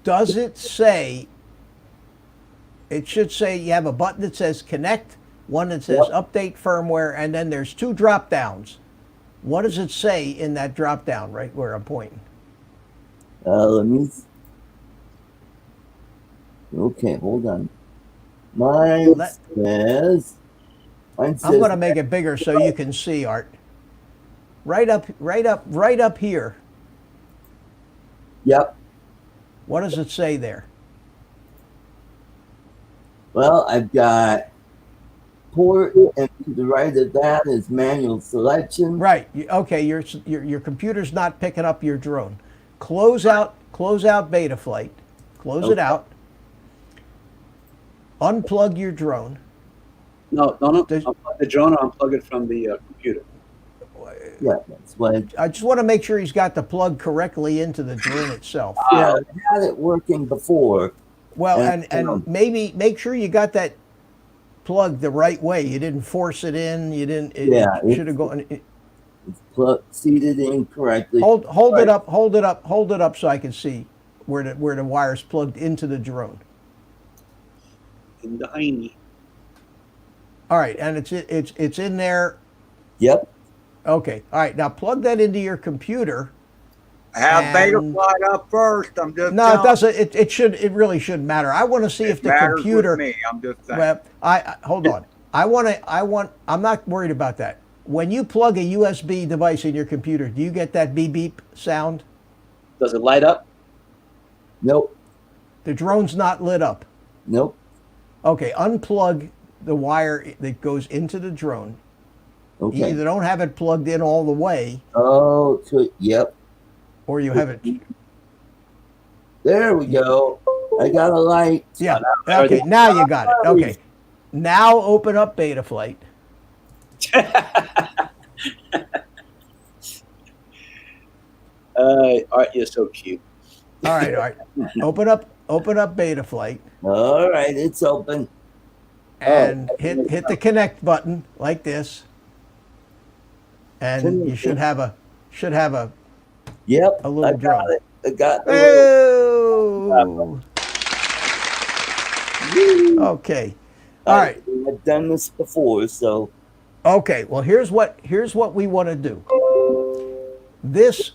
Does it say? It should say you have a button that says connect, one that says update firmware, and then there's two drop downs. What does it say in that drop down right where I'm pointing? Let me. Okay, hold on. Mine says. I'm going to make it bigger so you can see, Art. Right up here. Yep. What does it say there? Well, I've got port, and to the right of that is manual selection. Right. Okay. Your computer's not picking up your drone. Close out Betaflight. Close it out. Unplug your drone. No. Unplug the drone or unplug it from the computer. Yeah, that's what. I just want to make sure he's got the plug correctly into the drone itself. Yeah, I had it working before. Well, and maybe make sure you got that plug the right way. You didn't force it in. You didn't. It should have gone. It's seated in correctly. Hold it up. Hold it up so I can see where the wire's plugged into the drone. In the hiney. All right, and it's in there. Yep. Okay. All right. Now plug that into your computer, Have And- Betaflight up first. I'm just No, it telling doesn't. It really shouldn't matter. I want to see you. if It the matters computer. with me. I'm just saying. Well, hold on. I'm not worried about that. When you plug a USB device in your computer, do you get that beep beep sound? Does it light up? Nope. The drone's not lit up. Nope. Okay, unplug the wire that goes into the drone. You Okay. either don't have it plugged in all the way, Oh, yep. or you have it. There we go. I got a light. Yeah. Okay. Now you got it. Okay. Now open up Betaflight. Art, you're so cute. All right. All right. Open up Betaflight All right, it's open. and hit the connect button like this, and you should have a Yep. A little I got drone. it. I got the little. Oh. Okay. All right. I've done this before, so Okay. Well, here's what we want to do. This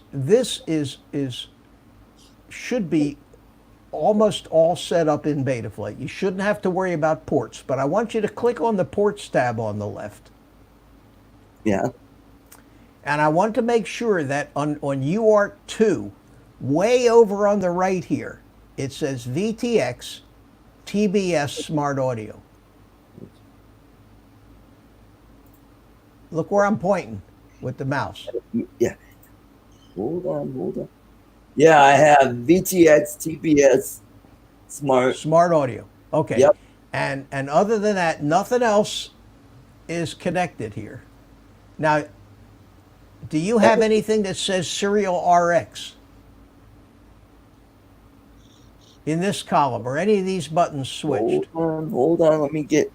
should be almost all set up in Betaflight. You shouldn't have to worry about ports, but I want you to click on the ports tab on the left. yeah. And I want to make sure that on UART2, way over on the right here, it says VTX TBS Smart Audio. Look where I'm pointing with the mouse. Yeah. Hold on. Yeah, I have VTX TBS Smart. Audio. Okay. Yep. And other than that, nothing else is connected here. Now, do you have anything that says serial RX in this column, or any of these buttons switched? Hold on. Let me get.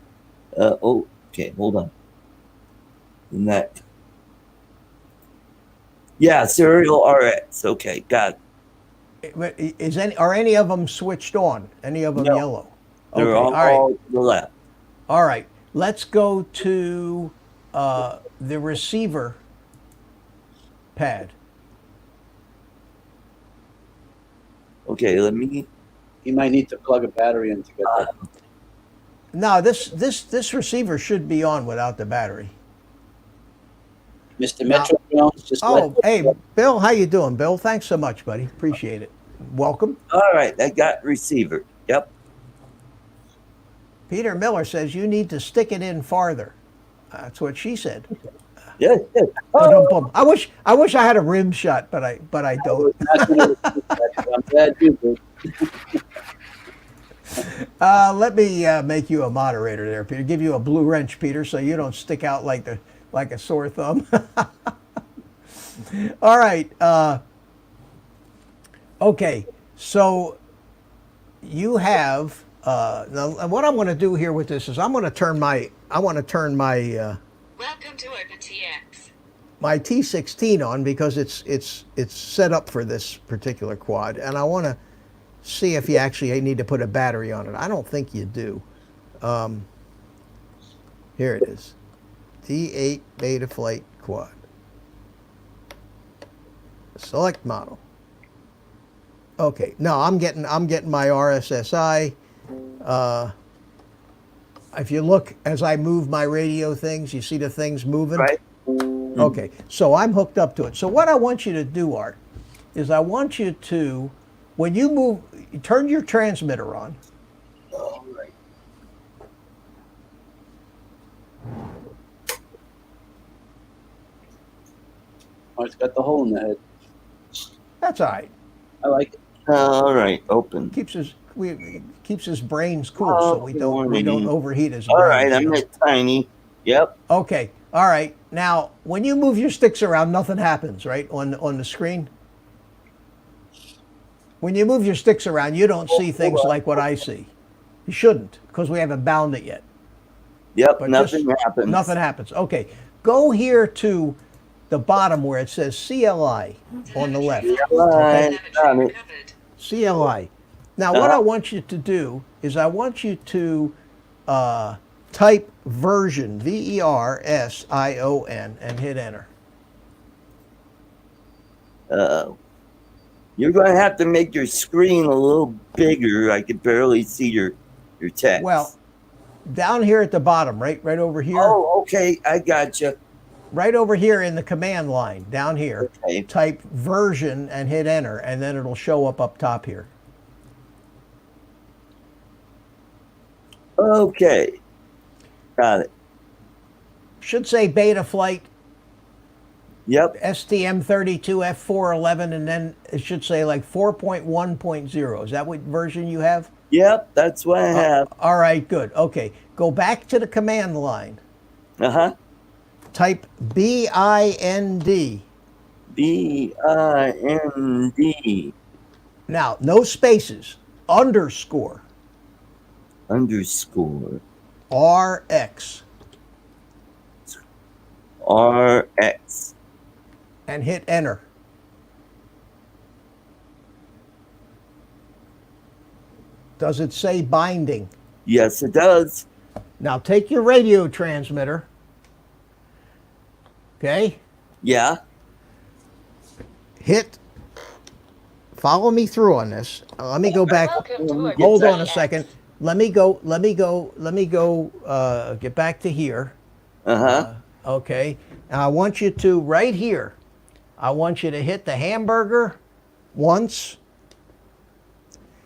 Okay. Hold on. And that. Yeah, serial RX. Okay, got it. Are any of them switched on? Any of them No. yellow? They're all to the left. All right. Let's go to the receiver pad. Okay, let me. You might need to plug a battery in to get that. No, this receiver should be on without the battery. Mr. Metro Jones, just Oh, hey, Bill, how you doing, Bill? Thanks so much, buddy. Appreciate it. Welcome. All right, I got receiver. Yep. Peter Miller says you need to stick it in farther. That's what she said. Yeah. Ba-dum-bum. I wish I had a rim shot, but I don't. I'm glad you did. Let me make you a moderator there, Peter. Give you a blue wrench, Peter, so you don't stick out like a sore thumb. All right. Okay. So you have now. What I'm going to do here with this is I'm going to turn my. Welcome to OpenTX. My T16 on because it's set up for this particular quad, and I want to see if you actually need to put a battery on it. I don't think you do. Here it is. D8 Betaflight quad. Select model. Okay. No, I'm getting my RSSI. If you look as I move my radio things, you see the things moving. Right. Okay. So I'm hooked up to it. So what I want you to do, Art, is I want you to, when you move, turn your transmitter on. All right. Oh, it's got the hole in the head. That's all right. I like it. All right. Open. Keeps his brains cool, so we don't overheat his brains. All right. I'm at tiny. Yep. Okay. All right. Now, when you move your sticks around, nothing happens, right, on the screen? When you move your sticks around, you don't see things like what I see. You shouldn't, because we haven't bound it yet. Yep. But Nothing happens. Nothing happens. Okay. Go here to the bottom where it says CLI on the left. Line. Got it. CLI. Now, what I want you to do is I want you to type version, VERSION, and hit enter. Uh-oh. You're going to have to make your screen a little bigger. I could barely see your text. Well, down here at the bottom, right over here. Oh, okay. I gotcha. Right over here in the command line, down here, Okay. type version and hit enter, and then it'll show up top here. Okay. Got it. Should say Betaflight Yep. STM32F411, and then it should say like 4.1.0. Is that what version you have? Yep. That's what I have. All right, good. Okay. Go back to the command line. Uh-huh. Type BIND. BIND. Now, no spaces. Underscore. Underscore. RX. RX. And hit enter. Does it say binding? Yes, it does. Now take your radio transmitter. Okay? Yeah. Follow me through on this. Let me go back. Hold on a second. Let me go, get back to here. Uh-huh. Okay. Now I want you to, right here, I want you to hit the hamburger once,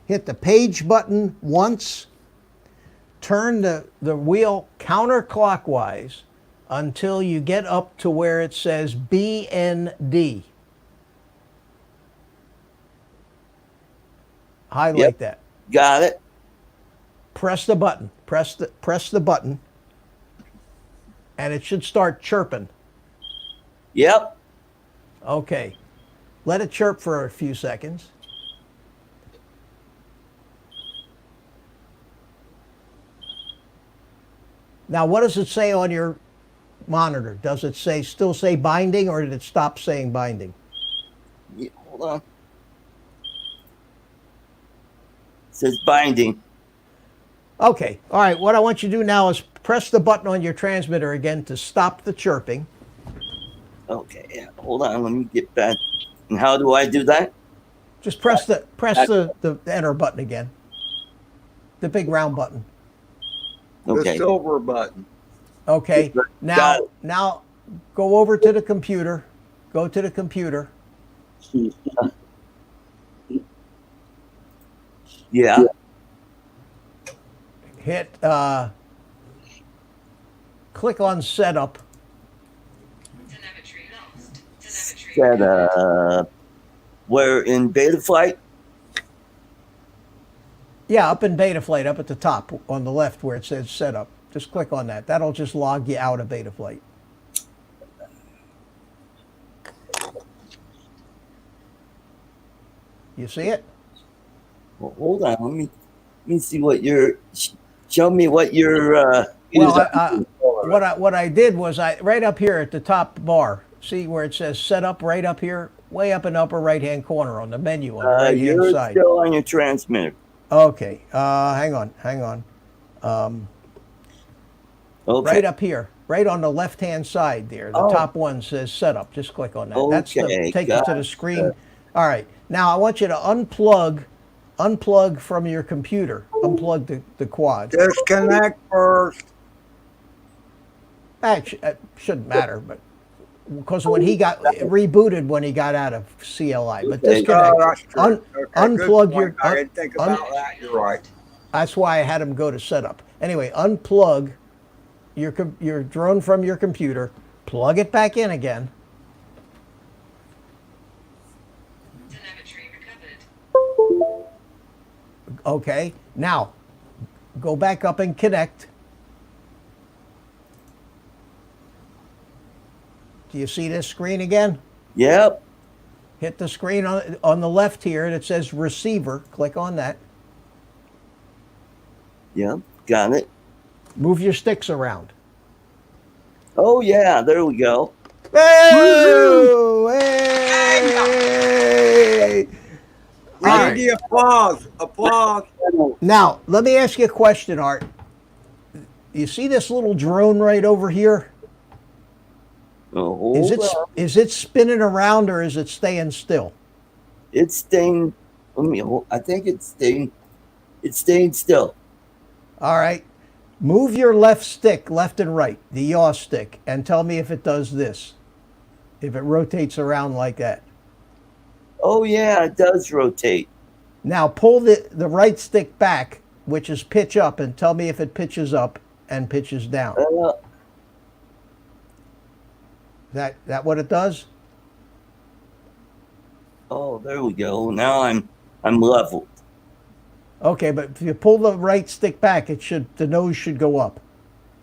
hit the page button once, turn the wheel counterclockwise until you get up to where it says BND. Highlight that. Got it. Press the button. Press the button, and it should start chirping. Yep. Okay. Let it chirp for a few seconds. Now, what does it say on your monitor? Does it still say binding, or did it stop saying binding? Yeah, hold on. It says binding. Okay. All right. What I want you to do now is press the button on your transmitter again to stop the chirping. Okay. Yeah, hold on. Let me get back. And how do I do that? Just press the enter button again. The big round button. Okay. The silver button. Okay. Got Now go over to the computer. Go to the computer. Yeah. Hit click on setup. Set up. Where in Betaflight? Yeah, up in Betaflight, up at the top on the left where it says setup. Just click on that. That'll just log you out of Betaflight. You see it? Well, hold on. Let me see what your. Show me what your. What I did was right up here at the top bar. See where it says setup right up here, way up in the upper right hand corner on the menu on the right hand you're side. still on your transmitter. Okay. Hang on. Okay. Right up here, right on the left-hand side there. The top one says setup. Just click on that. Okay, That's take you to the screen. All right. Now I want you to unplug from your computer. Unplug the quad. Disconnect first. It shouldn't matter, but because when he got rebooted when he got out of CLI, but disconnect. That's true. Unplug your. I didn't think about that. You're right. That's why I had him go to setup. Anyway, unplug your drone from your computer, plug it back in again. Telemetry recovered. Okay, now go back up and connect. Do you see this screen again? Yep. Hit the screen on the left here and it says receiver. Click on that. Yep. Got it. Move your sticks around. Oh yeah, there we go. Woo! Hey! We need the applause. Applause. Now, let me ask you a question, Art. You see this little drone right over here? Oh, Is it spinning around or is it staying still? It's staying. Let me hold. I think it's staying. It's staying still. All right. Move your left stick, left and right, the yaw stick, and tell me if it does this. If it rotates around like that. Oh yeah, it does rotate. Now pull the right stick back, which is pitch up, and tell me if it pitches up and pitches down. That what it does? Oh, there we go. Now I'm leveled. Okay, but if you pull the right stick back, the nose should go up.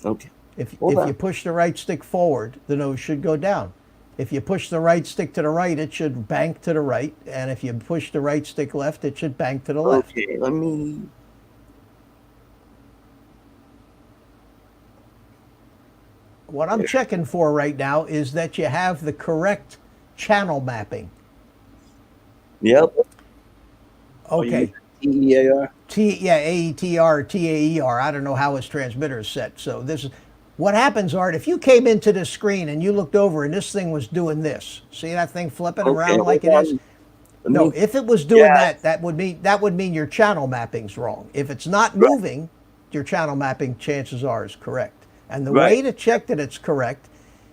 Okay. If on. you push the right stick forward, the nose should go down. If you push the right stick to the right, it should bank to the right, and if you push the right stick left, it should bank to the left. Okay, let me. What I'm checking for right now is that you have the correct channel mapping. Yep. Okay. TEAR. AETR, TAER. I don't know how his transmitter is set. So this is what happens, Art. If you came into the screen and you looked over and this thing was doing this, see that thing flipping around like it is? No, if it was doing that, that would mean your channel mapping's wrong. If it's not moving, your channel mapping, chances are, is correct. And the way to check that it's correct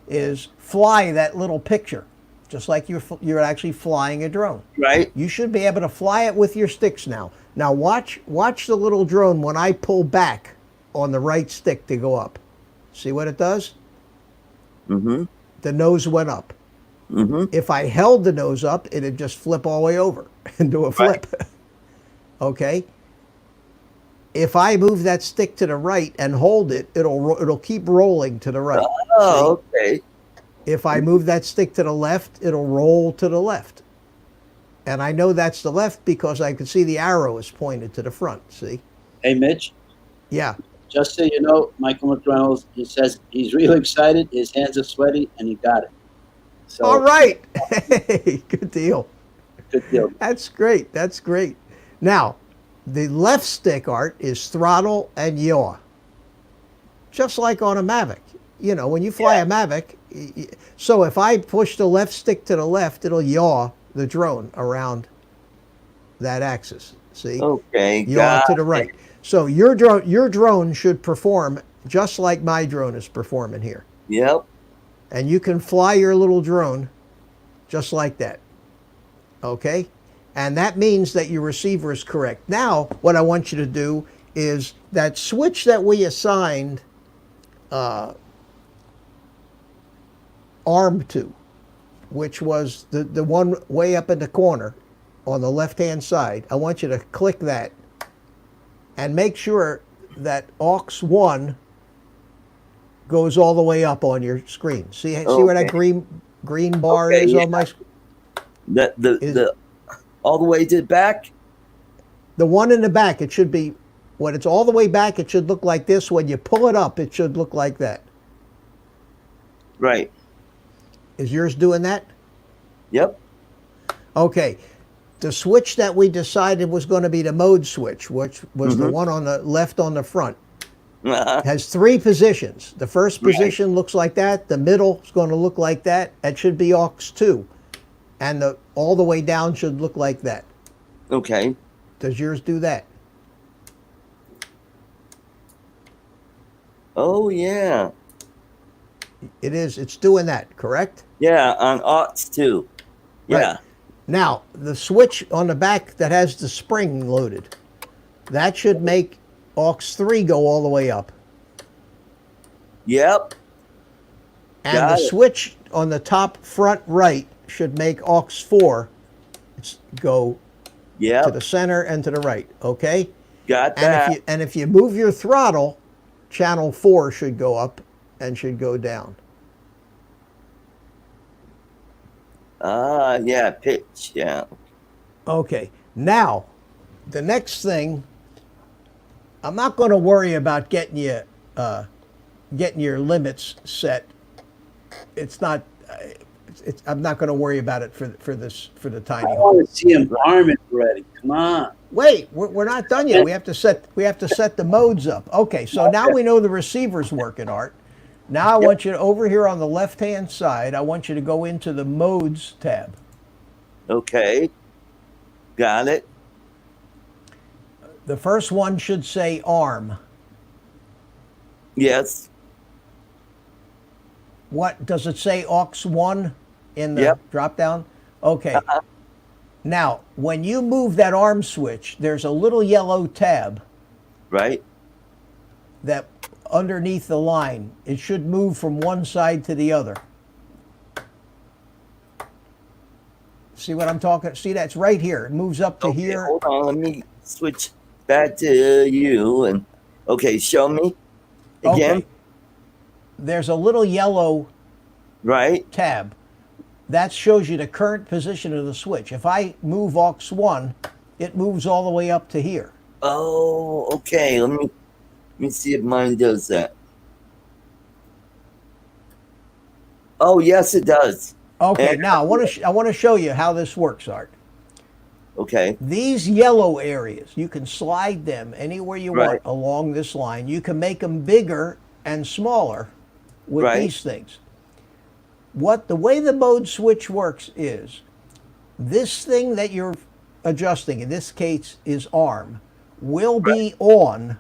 is fly that little picture, just like you're actually flying a drone. Right. You should be able to fly it with your sticks now. Now watch the little drone when I pull back on the right stick to go up. See what it does? Mm-hmm. The nose went up. Mm-hmm. If I held the nose up, it'd just flip all the way over and do a flip. Okay? If I move that stick to the right and hold it, it'll keep rolling to the right. Oh, okay. If I move that stick to the left, it'll roll to the left. And I know that's the left because I can see the arrow is pointed to the front, see? Hey, Mitch. Yeah. Just so you know, Michael McReynolds, he says he's really excited. His hands are sweaty, and he got it. So, All right. Hey, good deal. Good deal. That's great. That's great. Now, the left stick, Art, is throttle and yaw. Just like on a Mavic. You know, when you fly a Mavic, so if I push the left stick to the left, it'll yaw the drone around that axis. See? Okay. Yaw to the right. So your drone should perform just like my drone is performing here. Yep. And you can fly your little drone just like that. Okay? And that means that your receiver is correct. Now, what I want you to do is that switch that we assigned arm to, which was the one way up in the corner on the left-hand side. I want you to click that and make sure that aux 1 goes all the way up on your screen. See where that green bar is on my screen? The all the way to the back? The one in the back, it should be, when it's all the way back, it should look like this. When you pull it up, it should look like that. Right. Is yours doing that? Yep. Okay. The switch that we decided was going to be the mode switch, which was the one on the left on the front, has 3 positions. The first position looks like that. The middle is going to look like that. It should be aux 2. And all the way down should look like that. Okay. Does yours do that? Oh, yeah. It is. It's doing that, correct? Yeah, on aux 2. Yeah. Right. Now, the switch on the back that has the spring loaded, that should make aux 3 go all the way up. Yep. And the switch on the top front right should make aux 4 go to the center and to the right, okay? Got that. And if you move your throttle, channel 4 should go up and should go down. Yeah, pitch, yeah. Okay, now, the next thing, I'm not going to worry about getting your limits set. It's not. I'm not going to worry about it for the tiny. I want to see him arm it already. Come on. Wait, we're not done yet. We have to set the modes up. Okay, so now we know the receiver's working, Art. Now I want you to, over here on the left-hand side, I want you to go into the modes tab. Okay. Got it. The first one should say arm. Yes. What does it say? Aux 1 in the Yep. drop down? Okay. Now, when you move that arm switch, there's a little yellow tab Right. that underneath the line. It should move from one side to the other. See what I'm talking? See, that's right here. It moves up to Okay, here. hold on. Let me switch back to you. And okay, show me again. Okay. There's a little yellow Right. tab. That shows you the current position of the switch. If I move aux 1, it moves all the way up to here. Oh, okay. Let me see if mine does that. Oh, yes, it does. Okay, And- now I want to show you how this works, Art. Okay. These yellow areas, you can slide them anywhere you want Right. along this line. You can make them bigger and smaller with Right. these things. The way the mode switch works is this thing that you're adjusting, in this case is arm, will be on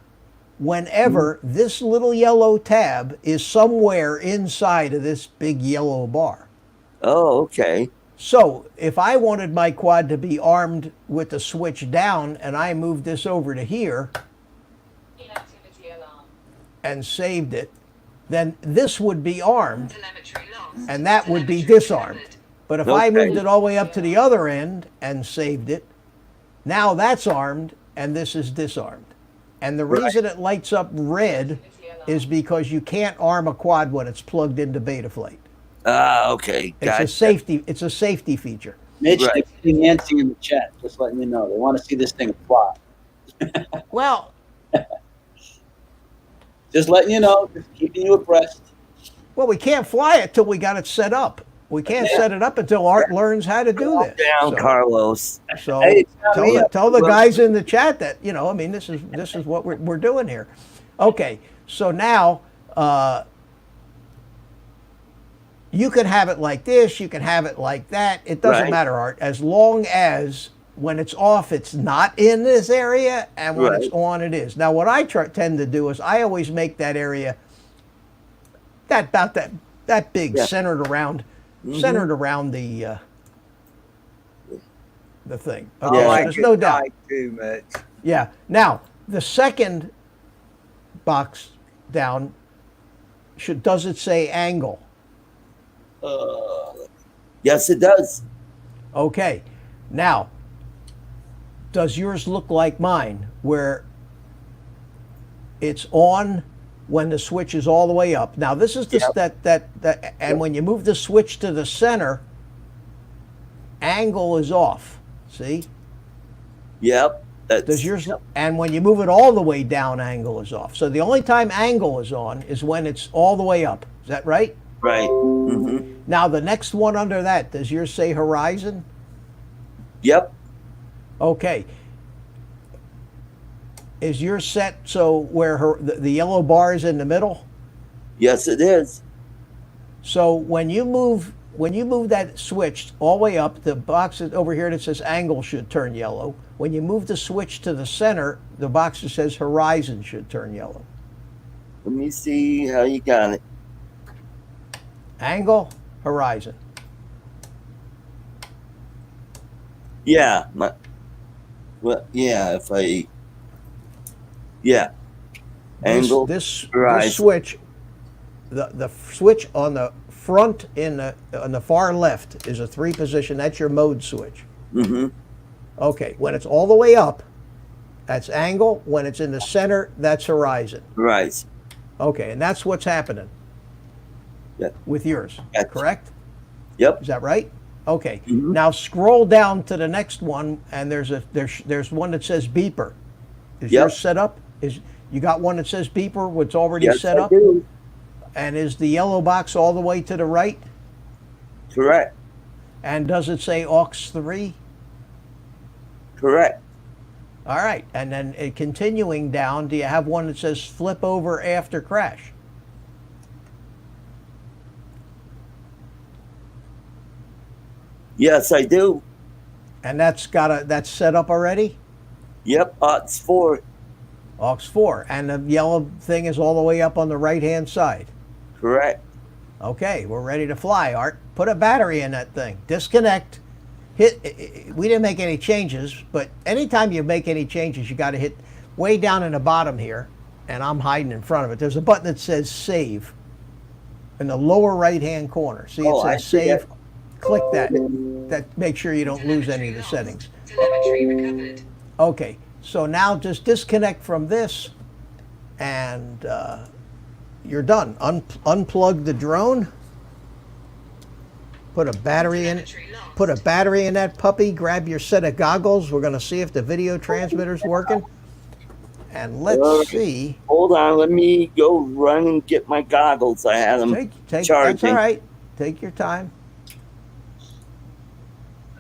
whenever this little yellow tab is somewhere inside of this big yellow bar. Oh, okay. So if I wanted my quad to be armed with the switch down and I moved this over to here Inactivity alarm. and saved it, then this would be armed Telemetry lost. and that would be Telemetry disarmed. recovered. But if I Okay. moved it all the way up to the other end and saved it, now that's armed and this is disarmed. And the Right. reason it lights up red Activity alarm. is because you can't arm a quad when it's plugged into Betaflight. Ah, okay. It's Gotcha. it's a safety feature. Mitch, Right. they're putting Nancy in the chat, just letting you know. They want to see this thing fly. Well, Just letting you know, just keeping you abreast. we can't fly it till we got it set up. We can't set it up until Art learns how to do this. Down, So- Carlos. So Hey, tell me up. tell the guys in the chat that, you know, I mean, this is what we're doing here. Okay, so now you can have it like this, you can have it like that. It doesn't Right. matter, Art, as long as when it's off, it's not in this area, and when it's Right. on, it is. Now, what I tend to do is I always make that area that big, Yeah. centered around the thing. I Okay, so like there's it no doubt. tight too much. Yeah. Now, the second box down does it say angle? Yes, it does. Okay. Now, does yours look like mine, where it's on when the switch is all the way up? Now, this is the Yep. that and when you move the switch to the center, angle is off. See? Yep. That's, Does yours? And when you move it all the way down, angle is off. So the only time angle is on is when it's all the way up. Is that right? Right. Mm-hmm. Now the next one under that, does yours say horizon? Yep. Okay. Is yours set so where the yellow bar is in the middle? Yes, it is. So when you move that switch all the way up, the box over here that says angle should turn yellow. When you move the switch to the center, the box that says horizon should turn yellow. Let me see how you got it. Angle, horizon. Yeah. Well, yeah. If I. Yeah. Angle. This horizon. switch, the switch on the front on the far left is a 3 position. That's your mode switch. Mm-hmm. Okay, when it's all the way up, that's angle. When it's in the center, that's horizon. Right. Okay, and that's what's happening Yep. with yours, Gotcha. correct? Yep. Is that right? Okay. Mhm. Now scroll down to the next one, and there's one that says beeper. Is Yep. yours set up? You got one that says beeper? What's already Yes, set I up? do. And is the yellow box all the way to the right? Correct. And does it say aux 3? Correct. All right. And then continuing down, do you have one that says flip over after crash? Yes, I do. And that's set up already? Yep, it's 4. aux 4. And the yellow thing is all the way up on the right-hand side. Correct. Okay, we're ready to fly, Art. Put a battery in that thing. Disconnect. We didn't make any changes, but anytime you make any changes, you got to hit way down in the bottom here, and I'm hiding in front of it. There's a button that says Save in the lower right-hand corner. See, it I says see Save. that. Click that. Make sure you don't lose any of the settings. Telemetry recovered. Okay, so now just disconnect from this, and you're done. Unplug the drone. Put a battery in. Put a battery in that puppy. Grab your set of goggles. We're going to see if the video transmitter's working. And let's see. Hold on, let me go run and get my goggles. I had them Take charging. That's all right. Take your time.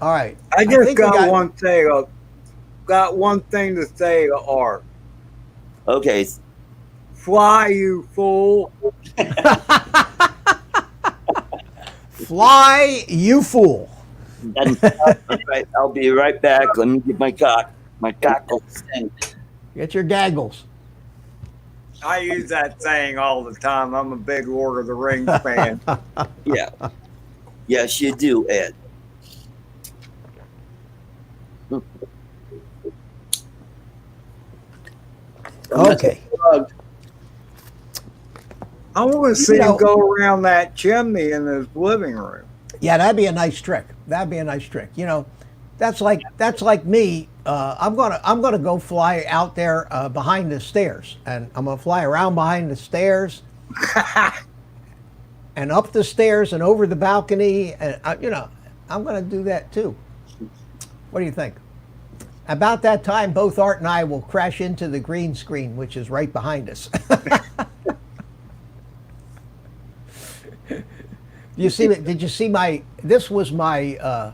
All right. I just think got one thing. Got one thing to say to Art. Okay. Fly, you fool. Fly, you fool. Right, I'll be right back. Let me get my goggles. Get your gaggles. I use that saying all the time. I'm a big Lord of the Rings fan. Yeah. Yes, you do, Ed. Okay. I want to see him go around that chimney in his living room. Yeah, that'd be a nice trick. That'd be a nice trick. You know, that's like me. I'm gonna go fly out there behind the stairs, and I'm gonna fly around behind the stairs, and up the stairs and over the balcony, and I'm gonna do that too. What do you think? About that time, both Art and I will crash into the green screen, which is right behind us. Did you see my? This was my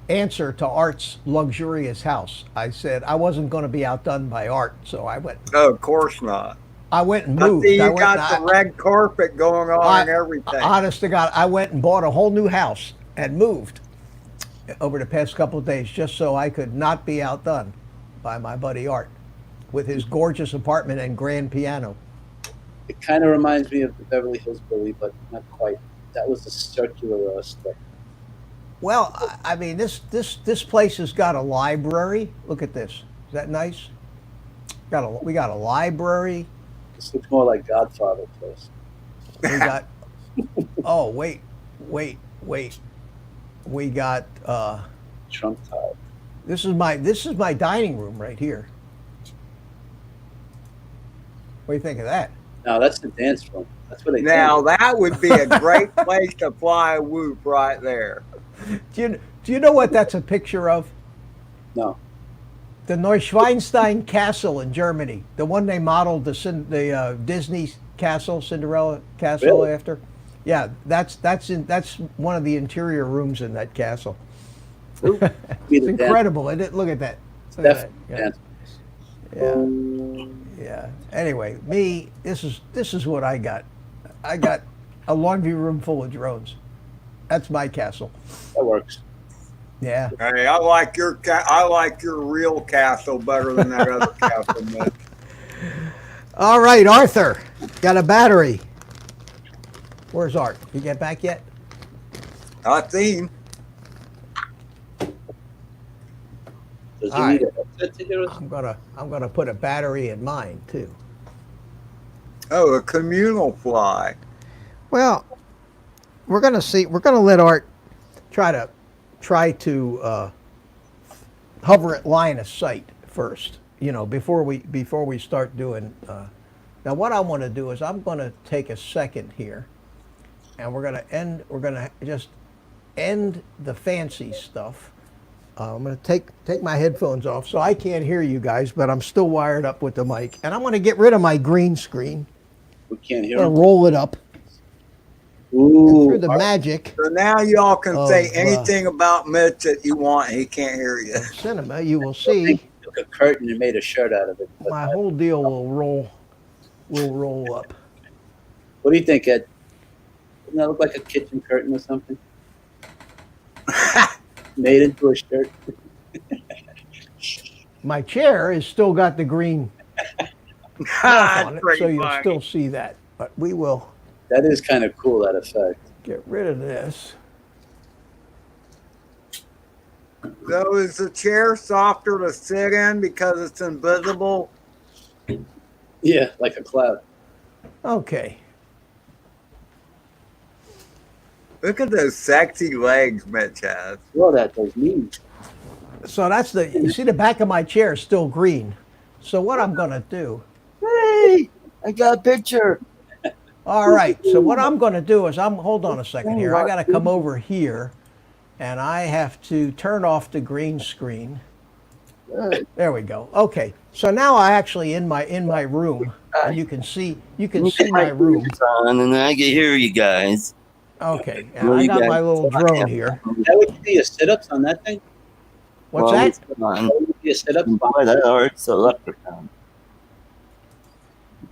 answer to Art's luxurious house. I said I wasn't going to be outdone by Art, so I went. Oh, of course not. I went and I moved. see you got the red carpet going on and everything. Honest to God, I went and bought a whole new house and moved over the past couple of days just so I could not be outdone by my buddy Art with his gorgeous apartment and grand piano. It kind of reminds me of the Beverly Hills Billy, but not quite. That was a circular stuff. Well, I mean, this place has got a library. Look at this. Is that nice? We got a library. This looks more like Godfather place. We got. Oh wait. We got. Trump tile. This is my dining room right here. What do you think of that? No, that's the dance room. That's what they. Now that would be a great place to fly a whoop right there. Do you know what that's a picture of? No. The Neuschwanstein Castle in Germany, the one they modeled the Disney castle, Cinderella castle Really? after. Yeah, that's one of the interior rooms in that castle. It's incredible, isn't it? Look at that. Look at that. Yeah. Anyway, this is what I got. I got a laundry room full of drones. That's my castle. That works. Yeah. Hey, I like your real castle better than that other castle, man. All right, Arthur, got a battery. Where's Art? You get back yet? I seen. Does All he right. need a headset to get us? I'm gonna put a battery in mine too. Oh, a communal fly. Well, we're gonna see. We're gonna let Art try to hover at line of sight first. Before we start doing. Now, what I want to do is I'm going to take a second here, and we're gonna just end the fancy stuff. I'm going to take my headphones off so I can't hear you guys, but I'm still wired up with the mic, and I'm going to get rid of my green screen. We can't hear I'm him. going to roll it up. Ooh. Through the magic So now y'all can say Of, anything about Mitch that you want. He can't hear you. of cinema, you will I see think he took a curtain and made a shirt out of it. But my whole deal will roll up. what do you think, Ed? Doesn't that look like a kitchen curtain or something? Made into a shirt. my chair has still got the green cloth on it, so you'll still see that. But we will That is kind of cool, that effect. get rid of this. So is the chair softer to sit in because it's invisible? Yeah, like a cloud. Okay. Look at those sexy legs Mitch has. Well, those knees. So that's you see the back of my chair is still green. So what I'm going to do, Hey, I got a picture. all right, so what I'm going to do is hold on a second here. I got to come over here and I have to turn off the green screen. There we go. Okay. So now I actually in my room, and you can see my room. On, and then I can hear you guys. Okay. And I got my little drone here. That would be a sit-ups on that thing? What's that? On. That would be a sit-ups. Boy, that hurts electric.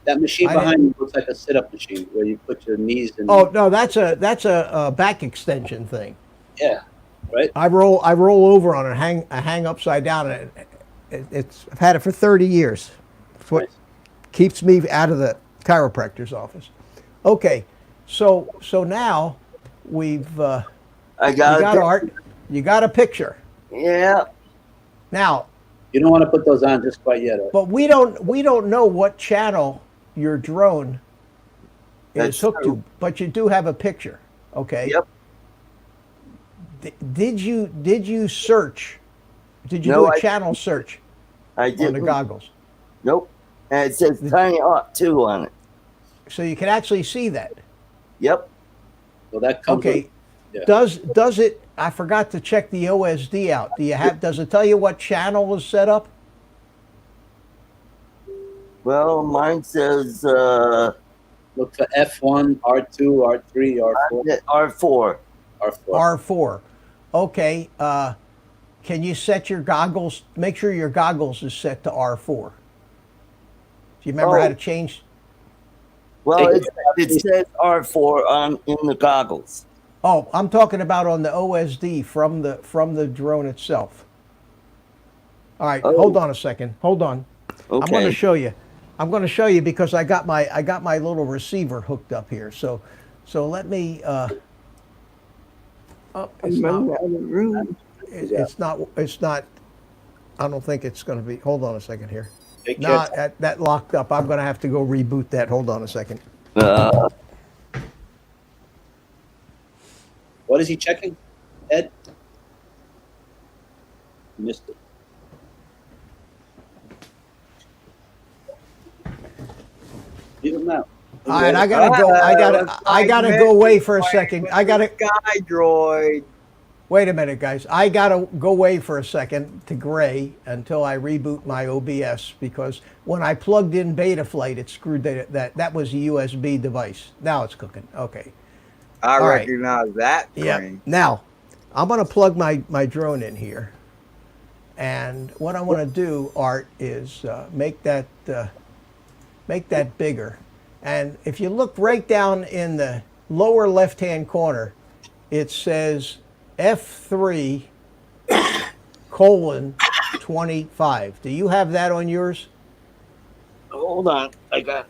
That machine behind you looks like a sit-up machine where you put your knees in. Oh no, that's a back extension thing. Yeah, right? I roll over on it, hang upside down, and I've had it for 30 years. It's what keeps me out of the chiropractor's office. Okay, so now we've I got Art. You got a picture. Yeah. Now You don't want to put those on just quite yet. but we don't know what channel your drone is hooked to, but you do have a picture. Okay. Yep. Did you search? Did you do a channel search I on did the goggles? Nope. And it says Tinyhawk 2 on it. So you can actually see that. Yep. Well, that comes Okay. with, yeah. Does it? I forgot to check the OSD out. Does it tell you what channel is set up? Well, mine says Look for F1, R2, R3, R4. R4. R4. R4. Okay. Can you set your goggles? Make sure your goggles is set to R4. Do you remember how to change? Well, it says R4 in the goggles. Oh, I'm talking about on the OSD from the drone itself. All right, hold on a second. Hold on. Okay. I'm going to show you. I'm going to show you because I got my little receiver hooked up here. So let me. It's not. I don't think it's going to be. Hold on a second here. No, that locked up. I'm going to have to go reboot that. Hold on a second. What is he checking, Ed? Missed it. Leave him out. All right, I gotta go. I gotta go away for a second. I gotta. Sky droid. Wait a minute, guys. I gotta go away for a second to gray until I reboot my OBS because when I plugged in Betaflight, it screwed that was a USB device. Now it's cooking. Okay. I All right. recognize that Yeah. screen. Now, I'm gonna plug my drone in here, and what I want to do, Art, is make that bigger. And if you look right down in the lower left-hand corner, it says F3 :25. Do you have that on yours? Hold on. I got.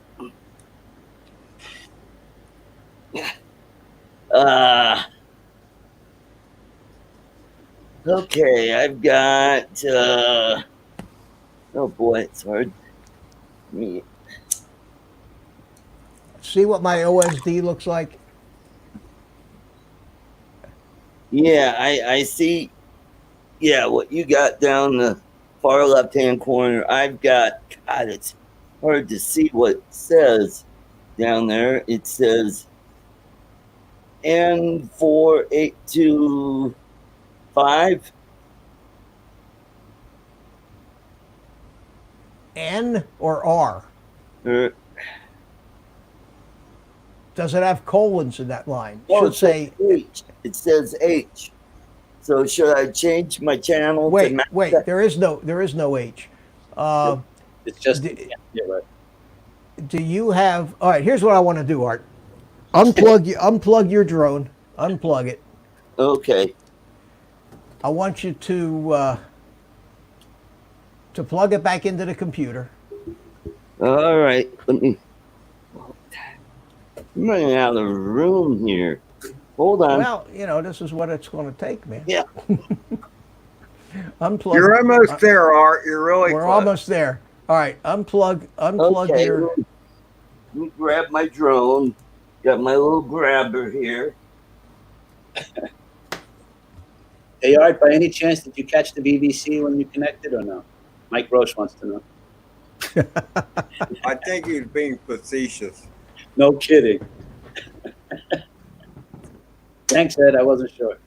Okay, I've got. Oh boy, it's hard. See what my OSD looks like? Yeah, I see. Yeah, what you got down the far left-hand corner. I've got. God, it's hard to see what it says down there. It says N4825. N or R? Does it have colons in that line? No, Should say H. It says H. So should I change my channel? wait, to match wait. that? There is no H. It's just yeah, right. Do you have? All right. Here's what I want to do, Art. Unplug your drone. Unplug it. Okay. I want you to to plug it back into the computer. All right, let me. I'm running out of room here. Hold on. Well, you know, this is what it's going to take, man. Yeah. Unplug. You're almost there, Art. You're really We're close. almost there. All right, unplug Okay. your. Let me grab my drone. Got my little grabber here. Hey, Art, by any chance, did you catch the BBC when you connected or no? Mike Roche wants to know. I think he's being facetious. No kidding. Thanks, Ed. I wasn't sure.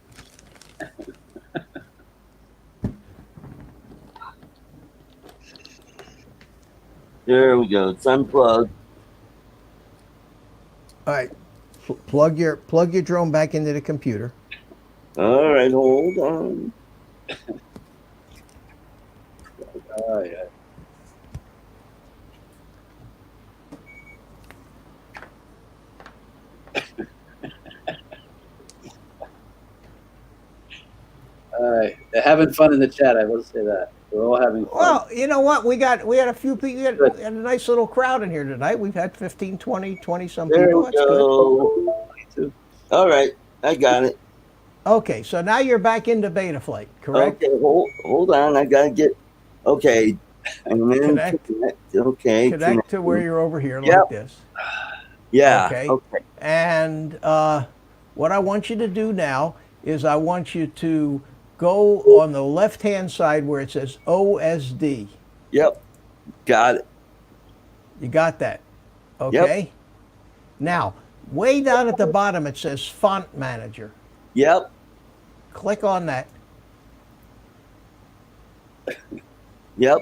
There we go. It's unplugged. All right, plug your drone back into the computer. All right, hold on. Oh, yeah. They're having fun in the chat. I will say that we're all having fun. Well, you know what? We had a few people. We had a nice little crowd in here tonight. We've had 15, 20 some There people. we That's good. go. All right, I got it. Okay, so now you're back into Betaflight, correct? Okay, hold on. I gotta get. Okay, and then Connect. Okay, Connect to where you're over here Yep. like this. Yeah. Okay. Okay. And what I want you to do now is I want you to go on the left-hand side where it says OSD. Yep. Got it. You got that? Okay. Now, way down at the bottom it says Font Manager. Yep. Click on that. Yep.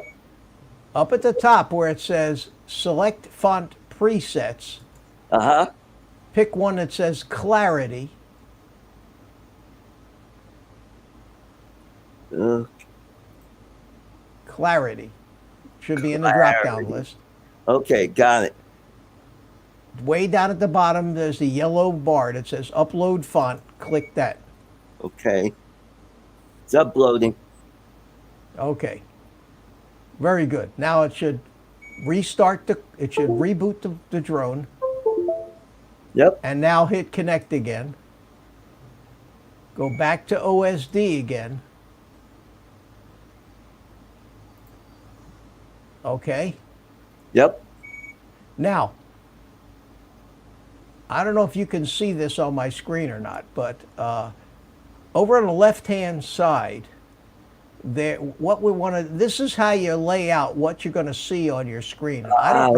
Up at the top where it says Select Font Presets, Uh-huh. pick one that says Clarity. Clarity. Should be in the drop-down list. Okay, got it. Way down at the bottom, there's the yellow bar that says Upload Font. Click that. Okay. It's uploading. Okay. Very good. Now it should restart it should reboot the drone. Yep. And now hit connect again. Go back to OSD again. Okay. Yep. Now, I don't know if you can see this on my screen or not, but over on the left-hand side, this is how you lay out what you're going to see on your screen. I don't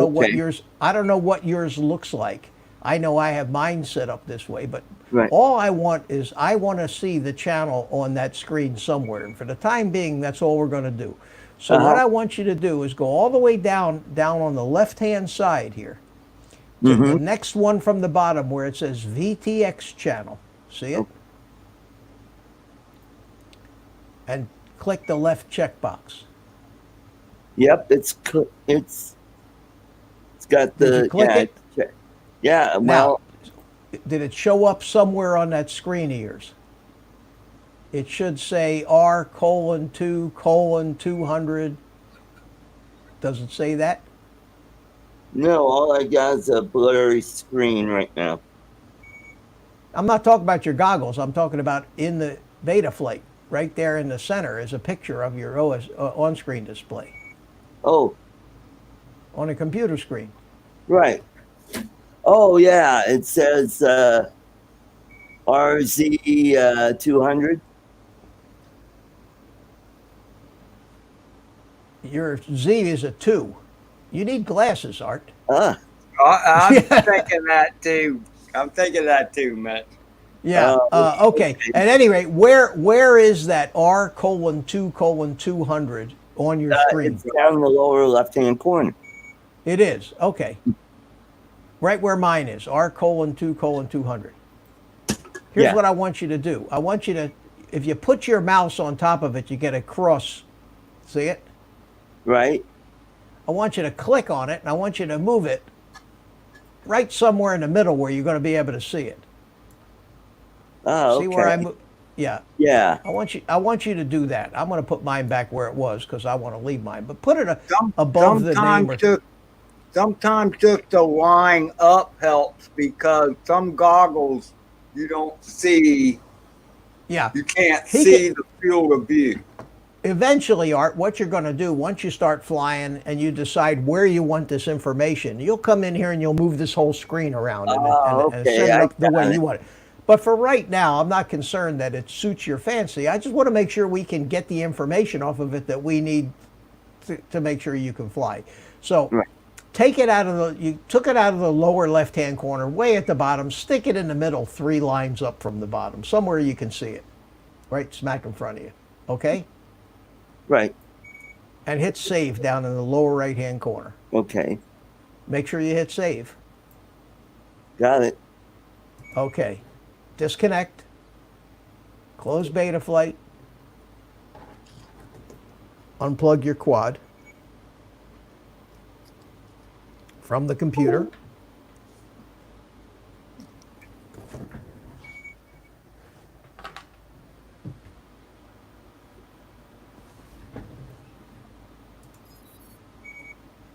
know what yours looks like. I know I have mine set up this way, but Right. all I want to see the channel on that screen somewhere. And for the time being, that's all we're going to do. So what I want you to do is go all the way down on the left-hand side here to the next one from the bottom where it says VTX channel. See it? And click the left checkbox. Yep. It's got the. Did you click it? Yeah. Well. Now, did it show up somewhere on that screen of yours? It should say R:2:200. Does it say that? No, all I got is a blurry screen right now. I'm not talking about your goggles. I'm talking about in the Betaflight. Right there in the center is a picture of your on-screen display. Oh. On a computer screen. Right. Oh, yeah. It says RZ200. Your Z is a 2. You need glasses, Art. I'm thinking that too. I'm thinking that too, Matt. Yeah. Okay. At any rate, where is that R:2:200 on your screen? It's down in the lower left-hand corner. It is. Okay. Right where mine is, R:2:200. Here's what I want you to do. I want you to, if you put your mouse on top of it, you get a cross. See it? Right. I want you to click on it, and I want you to move it right somewhere in the middle where you're going to be able to see it. Oh, okay. Yeah. Yeah. I want you to do that. I'm going to put mine back where it was because I want to leave mine. But put it Some- above the name. Sometimes just the line up helps because some goggles you don't see. Yeah. You can't He see the field of view. Eventually, Art, what you're going to do once you start flying and you decide where you want this information, you'll come in here and you'll move this whole screen around and Okay, set it I up the way got you it. want it. But for right now, I'm not concerned that it suits your fancy. I just want to make sure we can get the information off of it that we need to make sure you can fly. So Right. take it out of you took it out of the lower left-hand corner, way at the bottom, stick it in the middle, 3 lines up from the bottom, somewhere you can see it, right smack in front of you, okay? Right. And hit save down in the lower right-hand corner. Okay. Make sure you hit save. Got it. Okay. Disconnect. Close Betaflight. Unplug your quad from the computer.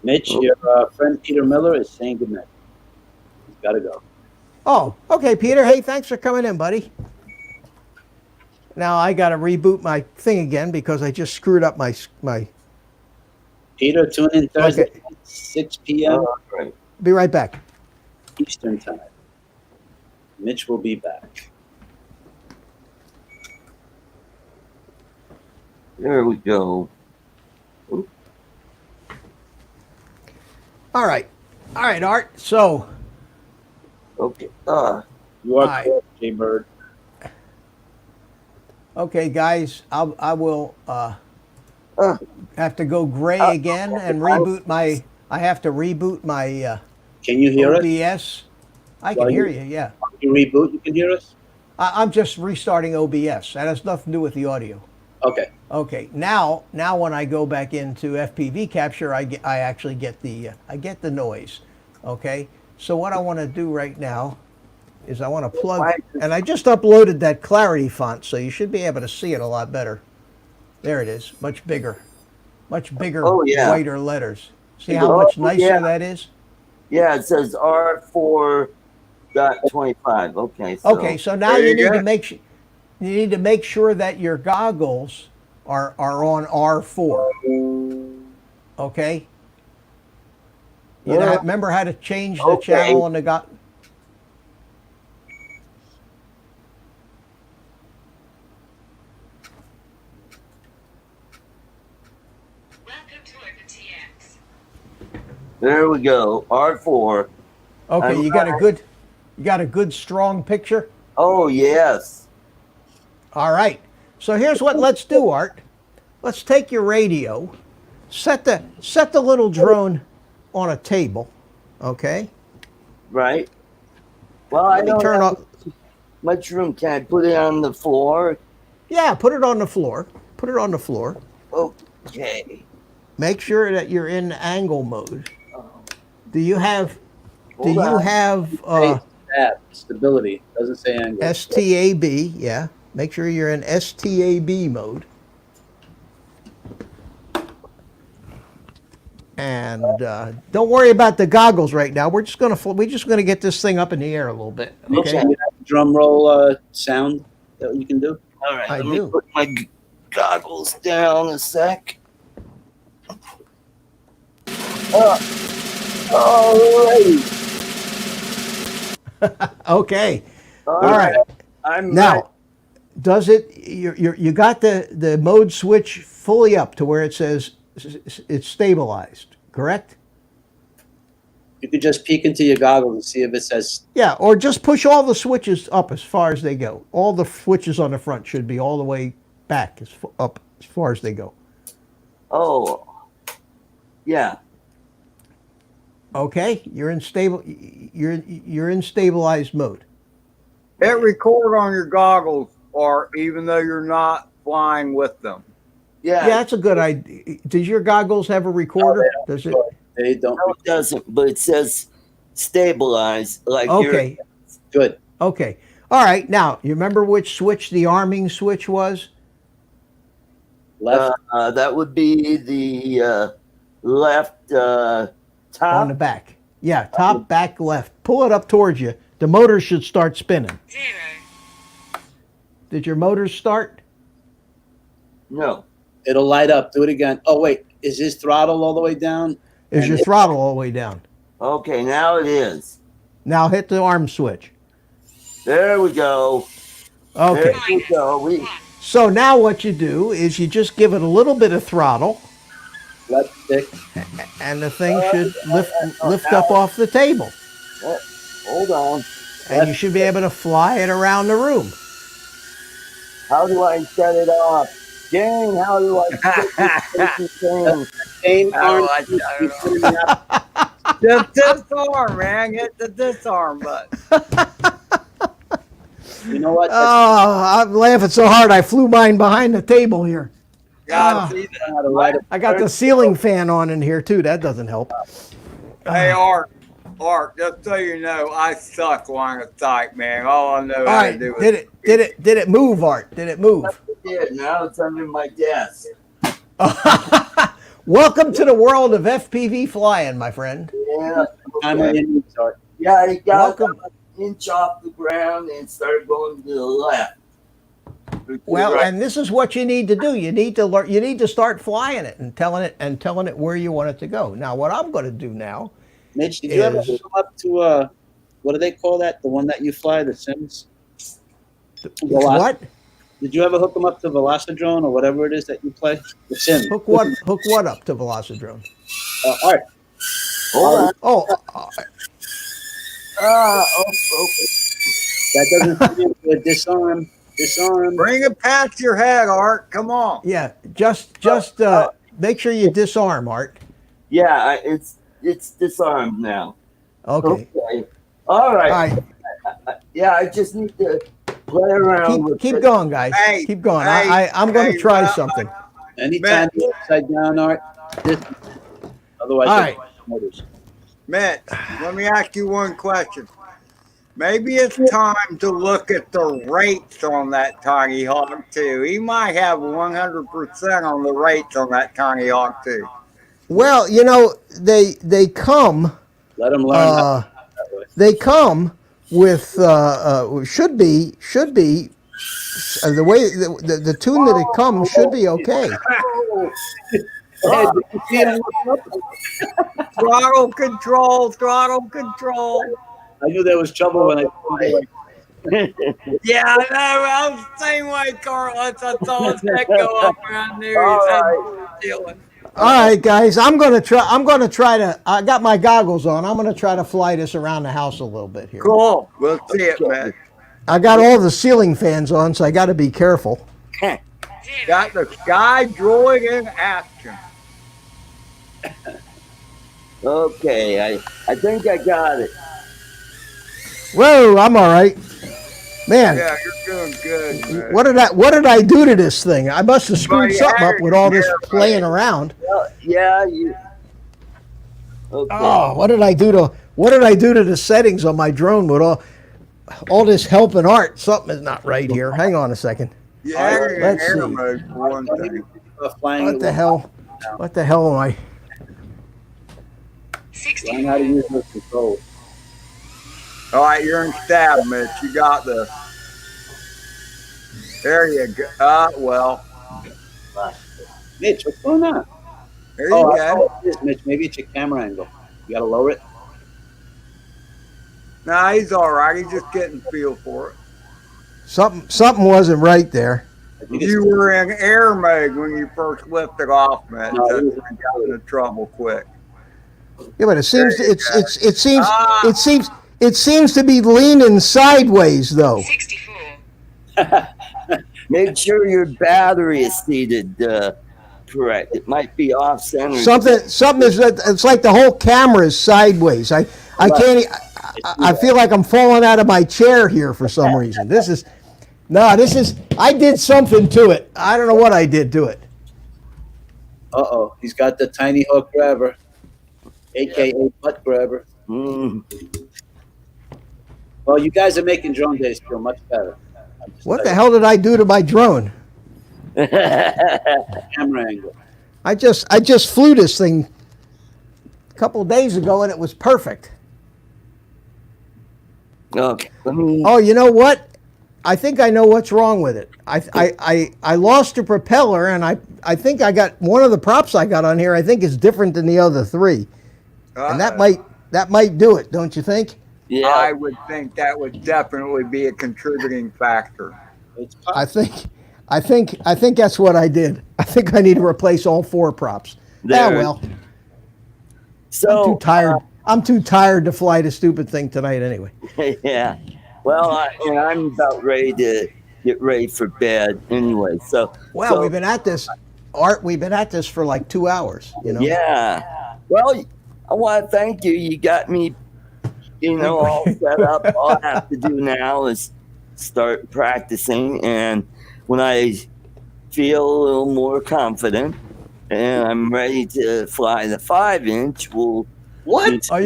Mitch, your friend Peter Miller is saying goodnight. He's got to go. Oh, okay, Peter. Hey, thanks for coming in, buddy. Now I got to reboot my thing again because I just screwed up my. Peter, tune in Thursday, Okay. 6 p.m. Right. Be right back. Eastern Time. Mitch will be back. There we go. All right, Art. So, Okay. You are Hi. correct, Jay Bird. okay, guys, I will have to go gray again and reboot my. I have to reboot my Can you hear us? OBS. I can While hear you- you. Yeah, You reboot, you can hear us? I'm just restarting OBS. That has nothing to do with the audio. Okay. Okay, now when I go back into FPV capture, I actually get the noise. Okay, so what I want to do right now is I want to plug, and I just uploaded that clarity font, so you should be able to see it a lot better. There it is, much bigger, Oh, yeah. whiter letters. See how much nicer yeah. that is? Yeah, it says R4.25. Okay. So. Okay, so now There you you need go. to make you need to make sure that your goggles are on R4. Okay. You know, remember how to change the Okay. channel on the Welcome to OpenTX. There we go. R4. Okay, you got a good strong picture. Oh yes. All right. So here's what let's do, Art. Let's take your radio, set the little drone on a table, okay? Right. Well, I Let me don't turn have off. much room. Can I put it on the floor? Yeah, put it on the floor. Put it on the floor. Okay. Make sure that you're in angle mode. Do you have Hold on. Hey, tab, stability. Doesn't say angle. STAB? Yeah. Make sure you're in STAB mode. And don't worry about the goggles right now. We're just gonna get this thing up in the air a little bit. Mitch, Okay. do you have a drum roll sound that you can do? All right. I Let do. me put my goggles down a sec. All right. Okay. All right. I'm Now, ready. does it? You got the mode switch fully up to where it says it's stabilized, correct? You could just peek into your goggles and see if it says. Yeah, or just push all the switches up as far as they go. All the switches on the front should be all the way back up as far as they go. Oh. Yeah. Okay, you're in stabilized mode. Hit record on your goggles, or even though you're not flying with them. Yeah. Yeah, that's a good idea. Does your goggles have a recorder? Does it? They don't. No, it doesn't, but it says stabilize. Like Okay. Good. Okay. All right, now, you remember which switch the arming switch was? Left. That would be the left top. On the back. Yeah, top, back, left. Pull it up towards you. The motor should start spinning. 0. Did your motors start? No. It'll light up. Do it again. Oh, wait. Is his throttle all the way down? Is your throttle all the way down? Okay, now it is. Now hit the arm switch. There we go. Okay. There we go. So now what you do is you just give it a little bit of throttle, Left stick. and the thing should lift up off the table. Hold on. And you should be able to fly it around the room. How do I shut it off? Jane, how do I shut this thing? Same arm. I don't know. Just disarm, man. Hit the disarm button. You know what? Oh, I'm laughing so hard I flew mine behind the table here. Gotta see How to light it. I got the ceiling fan on in here too. That doesn't help. that. Hey, Art, just so you know, I suck line of sight, man. All I know All how right, to do did it move, Art? Did it move? Yeah, now it's under my desk. Welcome to the world of FPV flying, my friend. Yeah. Time on your knees, Art. Yeah, he got Welcome. an inch off the ground and started going to the left. Well, Right. and this is what you need to do. You need to learn. You need to start flying it and telling it where you want it to go. Now, what I'm going to do now. Mitch, did you ever Is- hook him up to what do they call that? The one that you fly, the Sims? What? Did you ever hook them up to Velocidrone or whatever it is that you play? The Sims. Hook what? Hook what up to Velocidrone? Art. Hold on. Oh, That doesn't seem to disarm. Disarm. Bring it past your head, Art. Come on. yeah. Just make sure you disarm, Art. Yeah, it's disarmed now. Okay. All right. All right. Yeah, I just need to play around with Keep it. going, guys. Hey, Keep going. hey, I'm going to hey, try something. Anytime you're upside down, Art. Otherwise, All right. motors. Mitch, let me ask you one question. Maybe it's time to look at the rates on that Tinyhawk too. He might have 100% on the rates on that Tinyhawk too. Well, you know, they come. Let them learn that way. They come with should be the way the tune that it comes should be okay. Hey, did you see him look up? Throttle control, throttle control. I knew there was trouble when I. Yeah, I know. I was the same way, Carl. I saw his neck go up around there. All right, guys. I'm gonna try to. I got my goggles on. I'm gonna try to fly this around the house a little bit here. Cool. We'll see it, man. I got all the ceiling fans on, so I got to be careful. Got the sky droid in action. Okay, I think I got it. Whoa, I'm all right, man. Yeah, you're doing good, man. What did I do to this thing? I must have screwed Buddy, something up with all this yeah, playing around. Well, yeah, you. Okay. Oh, what did I do to the settings on my drone with all this helping Art? Something is not right here. Hang on a second. Yeah, you're in Let's air see. mode for one thing. Flying What the hell? What the hell am I? Learn how to use those controls. All right, you're in stab, Mitch. You got this. There you go. Well, Mitch, what's going on? there you I go. know what it is, Mitch. Maybe it's your camera angle. You gotta lower it. Nah, he's all right. He's just getting feel for it. Something wasn't right there. I think it's- You were in air mode when you first lifted off, Mitch. No, That's it was- when you got into trouble quick. Yeah, but it seems There you it seems to be leaning sideways though. 64. Make sure your battery is seated correct. It might be off center. Something is it's like the whole camera is sideways. I can't. I feel like I'm falling out of my chair here for some reason. I did something to it. I don't know what I did to it. Uh-oh. He's got the tiny hook grabber, a.k.a. butt grabber. Mm. Well, you guys are making drone days feel much better. What the hell did I do to my drone? Camera angle. I just flew this thing a couple of days ago and it was perfect. Okay, let me. Oh, you know what? I think I know what's wrong with it. I lost a propeller, and I think I got one of the props I got on here. I think is different than the other three, and that might do it, don't you think? Yeah, I would think that would definitely be a contributing factor. It's I think that's what I did. I think I need to replace all four props. Yeah, There. well, so I'm too tired. I'm too tired to fly the stupid thing tonight anyway. yeah. Well, I'm about ready to get ready for bed anyway. Well, we've been at this, Art. We've been at this for like 2 hours. You know. Yeah. Well, I want to thank you. You got me, all set up. All I have to do now is start practicing, and when I feel a little more confident and I'm ready to fly the 5-inch, we'll. What? Oh,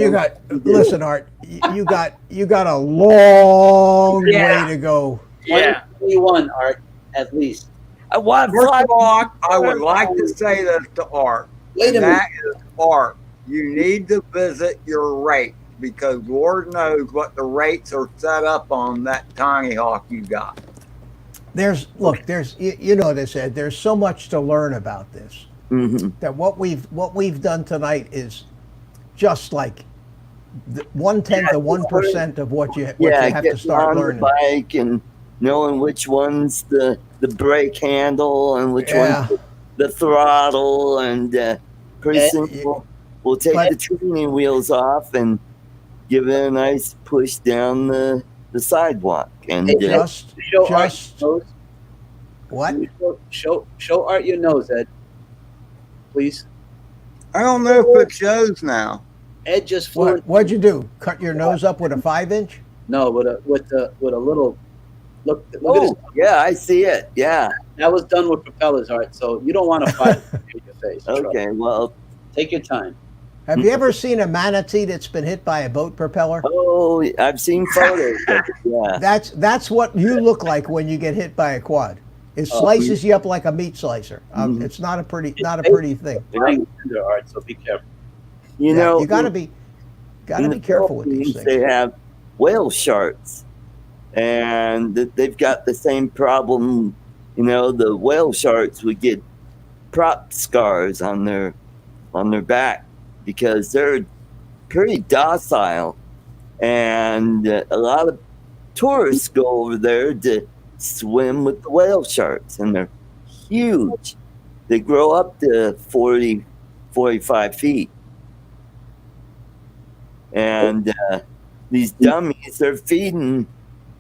listen, Art. You got a long way to go. Yeah. 21, Art, at least. I want to First fly. of all, I would like to say this to Art. Wait a minute. That is Art. You need to visit your rate because Lord knows what the rates are set up on that Tinyhawk you got. There's you know this, Ed. There's so much to learn about this. Mm-hmm. That what we've done tonight is just like 1/10 of 1% of what you have to start on learning. The bike and knowing which one's the brake handle and which one's the throttle, and pretty soon we'll take the tuning wheels off and give it a nice push down the sidewalk. And show Art your nose. What? Show Art your nose, Ed. Please. I don't know if it shows now. Ed just flew. What'd you do? Cut your nose up with a 5-inch? No, with a little. Look at this. Yeah, I see it. Yeah. That was done with propellers, Art. So you don't want to fight in your face. Okay. Well, take your time. Have you ever seen a manatee that's been hit by a boat propeller? Oh, I've seen photos. Yeah. That's what you look like when you get hit by a quad. It slices you up like a meat slicer. It's not a pretty thing. There, Art, so be careful. You know, you gotta be careful with these things. They have whale sharks, and they've got the same problem. The whale sharks would get prop scars on their back because they're pretty docile, and a lot of tourists go over there to swim with the whale sharks, and they're huge. They grow up to 40, 45 feet. And these dummies, they're feeding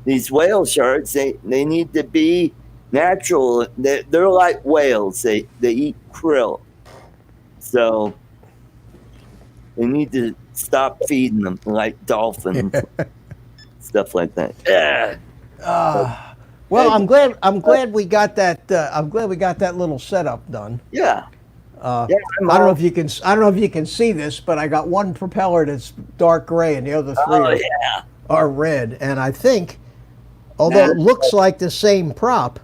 these whale sharks. They need to be natural. They're like whales. They eat krill. So they need to stop feeding them like dolphins, stuff like that. Yeah. Well, I'm glad we got that. I'm glad we got that little setup done. Yeah. I don't know if you can see this, but I got one propeller that's dark gray and the other three are red. And I think, although it looks like the same prop,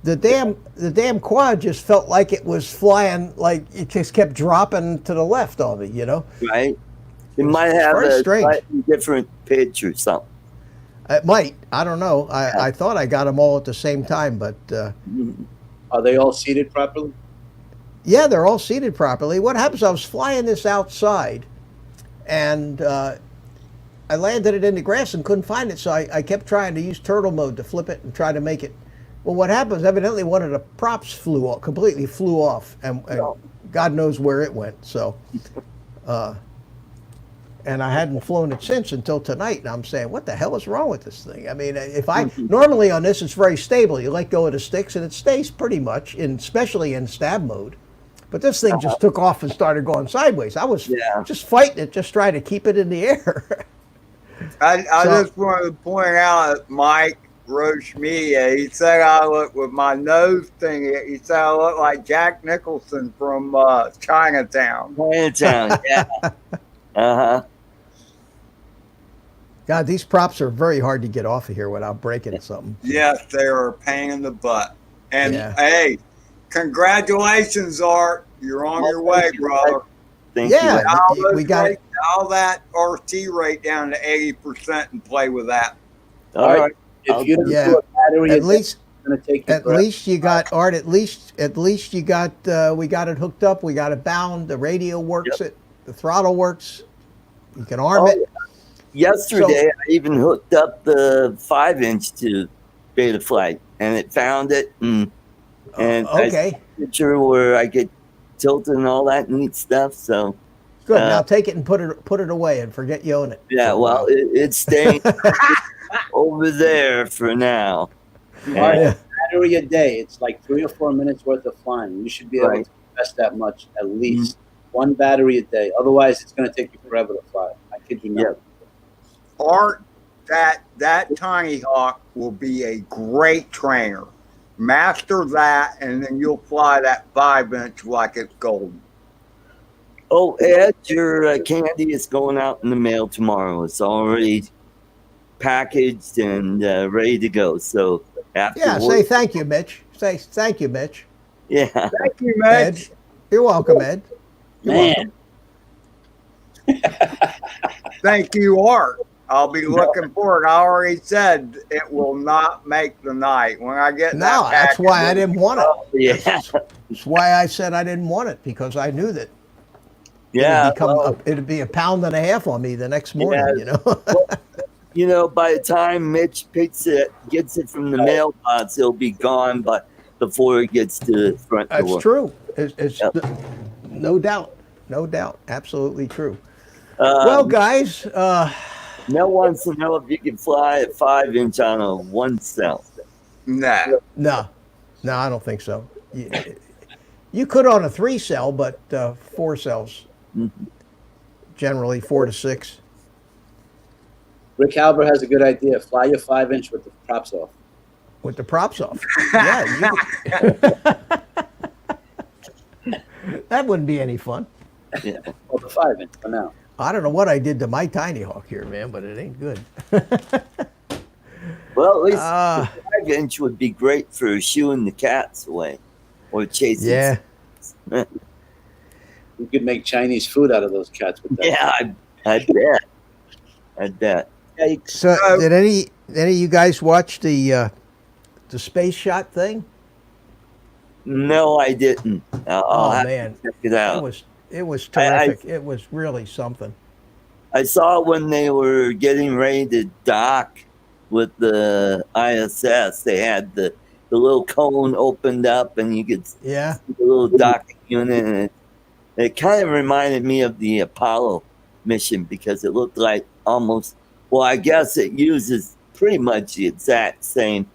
the damn quad just felt like it was flying, like it just kept dropping to the left of me, Right. It might have a slightly different pitch or something. It might. I don't know. I thought I got them all at the same time, but are they all seated properly? Yeah, they're all seated properly. What happens, I was flying this outside, and I landed it in the grass and couldn't find it, so I kept trying to use turtle mode to flip it and try to make it. Well, what happens, evidently one of the props completely flew off, and God knows where it went. So, and I hadn't flown it since until tonight, and I'm saying, what the hell is wrong with this thing? I mean, normally on this, it's very stable. You let go of the sticks, and it stays pretty much, especially in stab mode. But this thing just took off and started going sideways. I was just fighting it, just trying to keep it in the air. I just wanted to point out that Mike Roche Media, he said I look with my nose thing. He said I look like Jack Nicholson from Chinatown. Chinatown, yeah. God, these props are very hard to get off of here without breaking something. Yes, they are a pain in the butt. And Yeah. hey, congratulations, Art. You're on your way, brother. Thank Yeah, you. we got it. All that RT rate down to 80% and play with that. All right. If you don't Yeah, do a battery, at least it's going to take you At forever. least you got Art. At least you got. We got it hooked up. We got it bound. The radio works. Yep. It. The throttle works. You can arm it. Yesterday, I even hooked up the 5-inch to Betaflight, and it found it. And I Okay. took a picture where I get tilted and all that neat stuff. So Good. Now take it and put it away and forget you own it. yeah, well, it's staying over there for now. All right, Yeah. battery a day. It's like 3 or 4 minutes worth of flying. You should be able Right. to invest that much at least. One battery a day. Otherwise, it's going to take you forever to fly. I kid you not. Yep. Art, that Tinyhawk will be a great trainer. Master that, and then you'll fly that 5-inch like it's golden. Oh, Ed, your candy is going out in the mail tomorrow. It's already packaged and ready to go. So after Yeah. work, Say thank you, Mitch. Say thank you, Mitch. yeah. Thank you, Ed, Mitch. you're welcome, Ed. You're welcome. Man, Thank you, Art. I'll be looking for it. I already said it will not make the night. When I get No, that that's package, why I didn't want it. Yeah. That's why I said I didn't want it, because I knew that Yeah. it'd be a pound and a half on me the next morning. Yeah. You know. You know, by the time Mitch gets it from the mailbox, it'll be gone. But before it gets to the front door, That's true. It's Yep. no doubt, absolutely true. Well, guys, Mel wants to know if you can fly a 5-inch on a 1-cell. Nah. no, I don't think so. You could on a 3-cell, but 4 cells, generally 4 to 6. Rick Halber has a good idea. Fly your 5-inch with the props off. With the props off. Yeah, that wouldn't be any fun. Yeah. Well, the 5-inch for now. I don't know what I did to my Tinyhawk here, man, but it ain't good. Well, at least Uh, the 5-inch would be great for shooing the cats away or chasing. Yeah. You could make Chinese food out of those cats with that. Yeah, I bet. I bet. Yeah, you- So, did any of you guys watch the space shot thing? No, I didn't. I'll have Man, to check it out. it was I- terrific. It was really something. I saw when they were getting ready to dock with the ISS, they had the little cone opened up and you could see Yeah. the little docking unit. And it kind of reminded me of the Apollo mission because it looked like almost, well, I guess it uses pretty much the exact same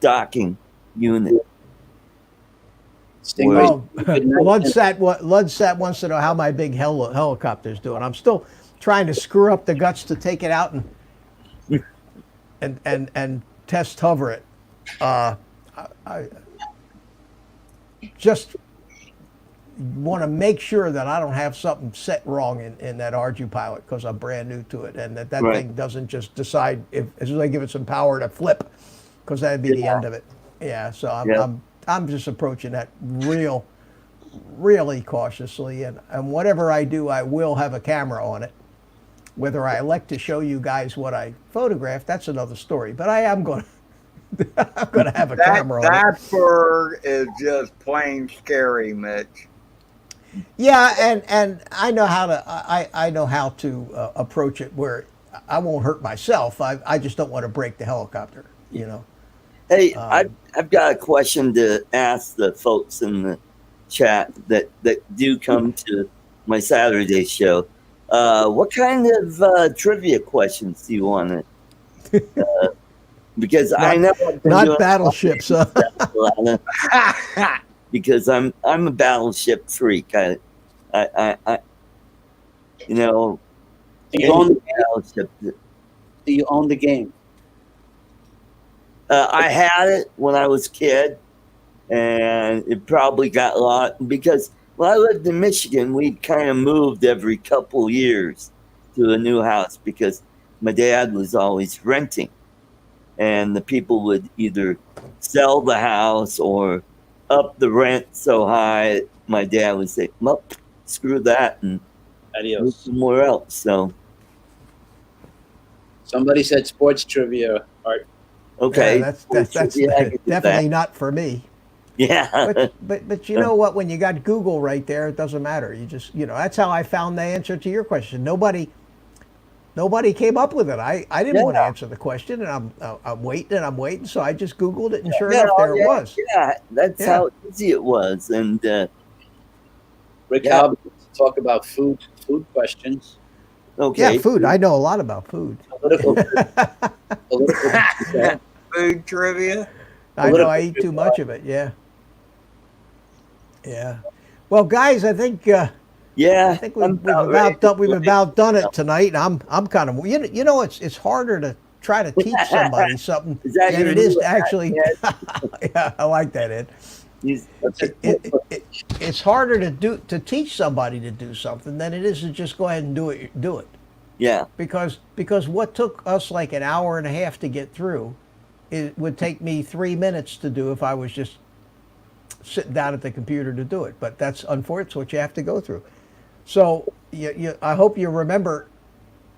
docking unit. Stingray. Oh, Ludsat wants to know how my big helicopter's doing. I'm still trying to screw up the guts to take it out and test hover it. I just want to make sure that I don't have something set wrong in that Arduino because I'm brand new to it, and that Right. thing doesn't just decide as soon as I give it some power to flip, because that'd be the end of it. Yeah, so I'm just approaching that really cautiously, and whatever I do, I will have a camera on it. Whether I elect to show you guys what I photographed, that's another story. But I am going to have a camera on it. That bird is just plain scary, Mitch. Yeah, and I know how to I know how to approach it where I won't hurt myself. I just don't want to break the helicopter. You know. Hey, I've got a question to ask the folks in the chat that do come to my Saturday show. What kind of trivia questions do you want to? Because I know I've been Not doing battleships. a lot of- because I'm a battleship freak. I you know, Do you own the game? battleship. Do you own the game? I had it when I was a kid, and it probably got lost because when I lived in Michigan, we kind of moved every couple years to a new house because my dad was always renting, and the people would either sell the house or up the rent so high. My dad would say, "Well, screw that and move Adios. somewhere else." So Somebody said sports trivia, Art. okay, Yeah, that's Yeah, I can do definitely that. not for me. Yeah, But you know what? When you got Google right there, it doesn't matter. You just that's how I found the answer to your question. Nobody came up with it. I didn't want to answer the question, and I'm waiting. So I just Googled it, and sure enough, there it was. Yeah, that's Yeah. how easy it was. And Rick Yeah. Halbert wants to talk about food questions. okay, Yeah, food. I know a lot about food. Political. Food trivia. I know I eat too much of it. Yeah. Yeah. Well, guys, I think yeah, we've about done it tonight. I'm kind of it's harder to try to teach somebody something Is that than your it is new to actually. Yeah, I like that, Ed. It's harder to teach somebody to do something than it is to just go ahead and do it. Yeah, Because what took us like an hour and a half to get through, it would take me 3 minutes to do if I was just sitting down at the computer to do it. But that's unfortunately what you have to go through. So I hope you remember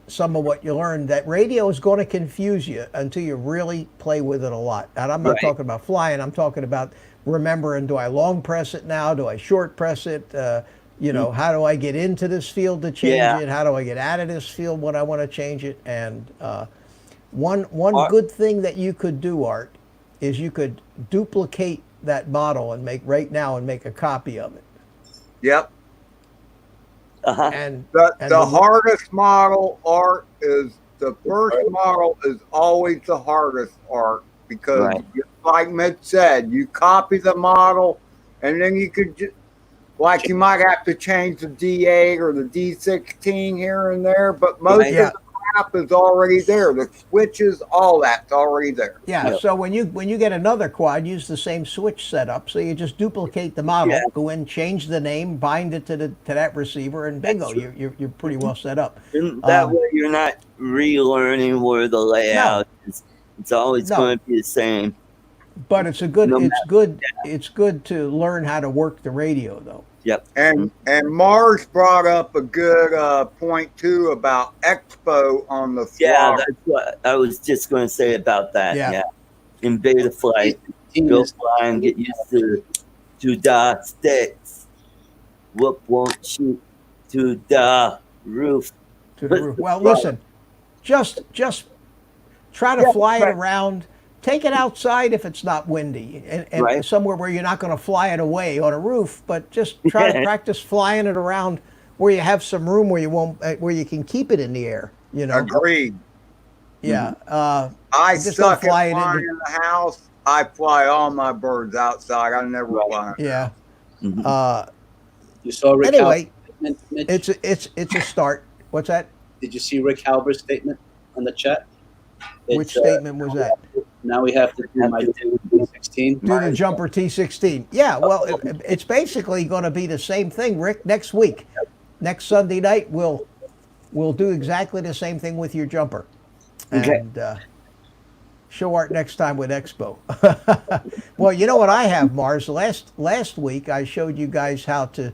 some of what you learned. That radio is going to confuse you until you really play with it a lot. And I'm not Right. talking about flying. I'm talking about remembering, do I long press it now? Do I short press it? How do I get into this field to change Yeah. it? How do I get out of this field when I want to change it? And one Art- good thing that you could do, Art, is you could duplicate that model and make a copy of it. Yep. uh-huh. And The hardest model, Art, is the first model is always the hardest, Art, because Right. like Mitch said, you copy the model, and then you could you might have to change the D8 or the D16 here and there, but most Right. Yeah. of the crap is already there. The switches, all that's already there. Yeah, Yeah. so when you get another quad, use the same switch setup. So you just duplicate the model, Yeah. go in, change the name, bind it to that receiver, and bingo, That's true. you're pretty well set up. And that Um, way you're not relearning where the layout is. It's always No. going to be the same. But it's good No to learn how to work the radio though. Yep. And Mars brought up a good point too about Expo on the Yeah, fly. that's what I was just going to say about that. Yeah. Yeah. In Betaflight, go fly and get used to the sticks. Whoop won't shoot to the roof. To the roof. Well, listen, just try to fly it around. Take it outside if it's not windy, and Right. somewhere where you're not going to fly it away on a roof. But just try to practice flying it around where you have some room where you can keep it in the air. Agreed. Yeah. I Just suck don't fly at it flying into- in the house. I fly all my birds outside. I never fly. Yeah. Mhm. You saw Rick Anyway, Halbert's statement, Mitch? it's a start. What's that? Did you see Rick Halbert's statement on the chat? Which It's, statement was that? Now we have to do my 16. Do the jumper T16. Yeah, well, it's basically going to be the same thing, Rick. Next week, next Sunday night, we'll do exactly the same thing with your jumper, Okay. and show art next time with Expo. Well, you know what I have, Mars. Last week I showed you guys how to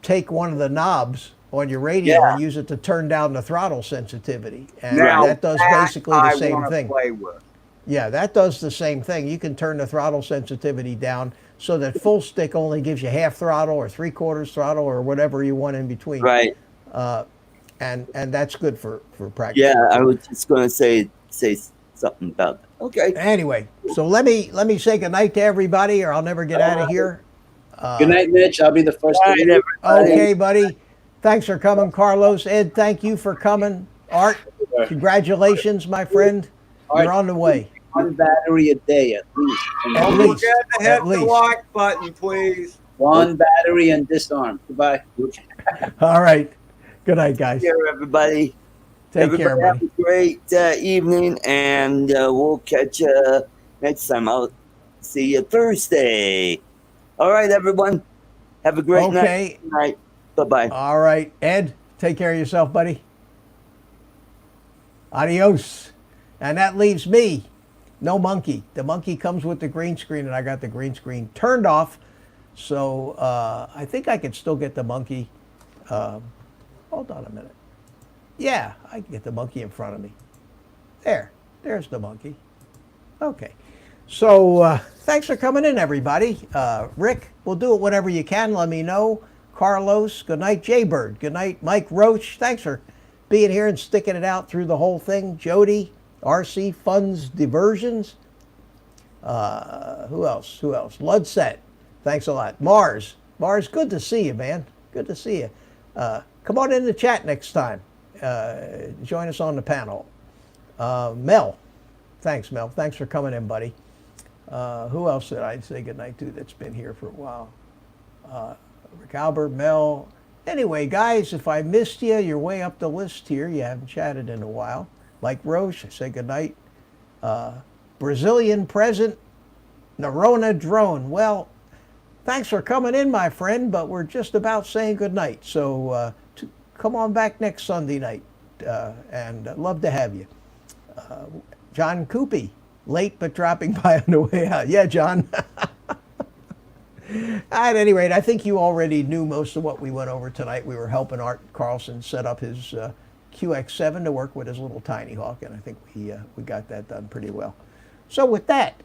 take one of the knobs on your radio and use it to turn down the throttle sensitivity, and Now that does basically I the same wanna thing. Play with. Yeah, that does the same thing. You can turn the throttle sensitivity down so that full stick only gives you half throttle or 3/4 throttle or whatever you want in between. Right. And that's good for practice. Yeah, I was just going to say something about that. Okay. Anyway, so let me say goodnight to everybody, or I'll never get out of here. Good night, Mitch. I'll be the first to leave. Okay, buddy. Thanks for coming, Carlos. Ed, thank you for coming. Art, congratulations, my friend. Art, You're on the way. One battery a day at least. At Don't least. forget to hit At the least. like button, please. One battery and disarm. Goodbye. All right. Good night, guys. Take care, everybody. Take care, Everybody have buddy. a great evening, and we'll catch you next time. I'll see you Thursday. All right, everyone. Have a great Okay. night. Bye-bye. All right. Ed, take care of yourself, buddy. Adios. And that leaves me. No monkey. The monkey comes with the green screen, and I got the green screen turned off. So I think I can still get the monkey. Hold on a minute. Yeah, I can get the monkey in front of me. There's the monkey. Okay. So thanks for coming in, everybody. Rick, we'll do it whenever you can. Let me know. Carlos, good night. Jaybird, good night. Mike Roach, thanks for being here and sticking it out through the whole thing. Jody, RC Funds Diversions. Who else? Ludset, thanks a lot. Mars, good to see you, man. Good to see you. Come on in the chat next time. Join us on the panel. Mel, thanks, Mel. Thanks for coming in, buddy. Who else did I say goodnight to that's been here for a while? Rick Albert, Mel. Anyway, guys, if I missed you, you're way up the list here. You haven't chatted in a while. Mike Roche, I say goodnight. Brazilian Present, Narona Drone. Well, thanks for coming in, my friend, but we're just about saying goodnight. So come on back next Sunday night, and I'd love to have you. John Coopy, late but dropping by on the way out. Yeah, John. At any rate, I think you already knew most of what we went over tonight. We were helping Art Carlson set up his QX7 to work with his little Tinyhawk, and I think we got that done pretty well. So with that,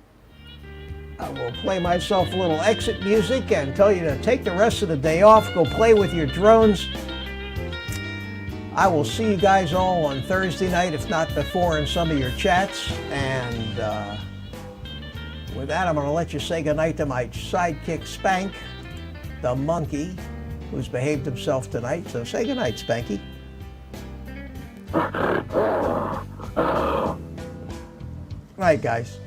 I will play myself a little exit music and tell you to take the rest of the day off, go play with your drones. I will see you guys all on Thursday night, if not before, in some of your chats. And with that, I'm going to let you say goodnight to my sidekick, Spank, the monkey, who's behaved himself tonight. So say goodnight, Spanky. Good night, guys.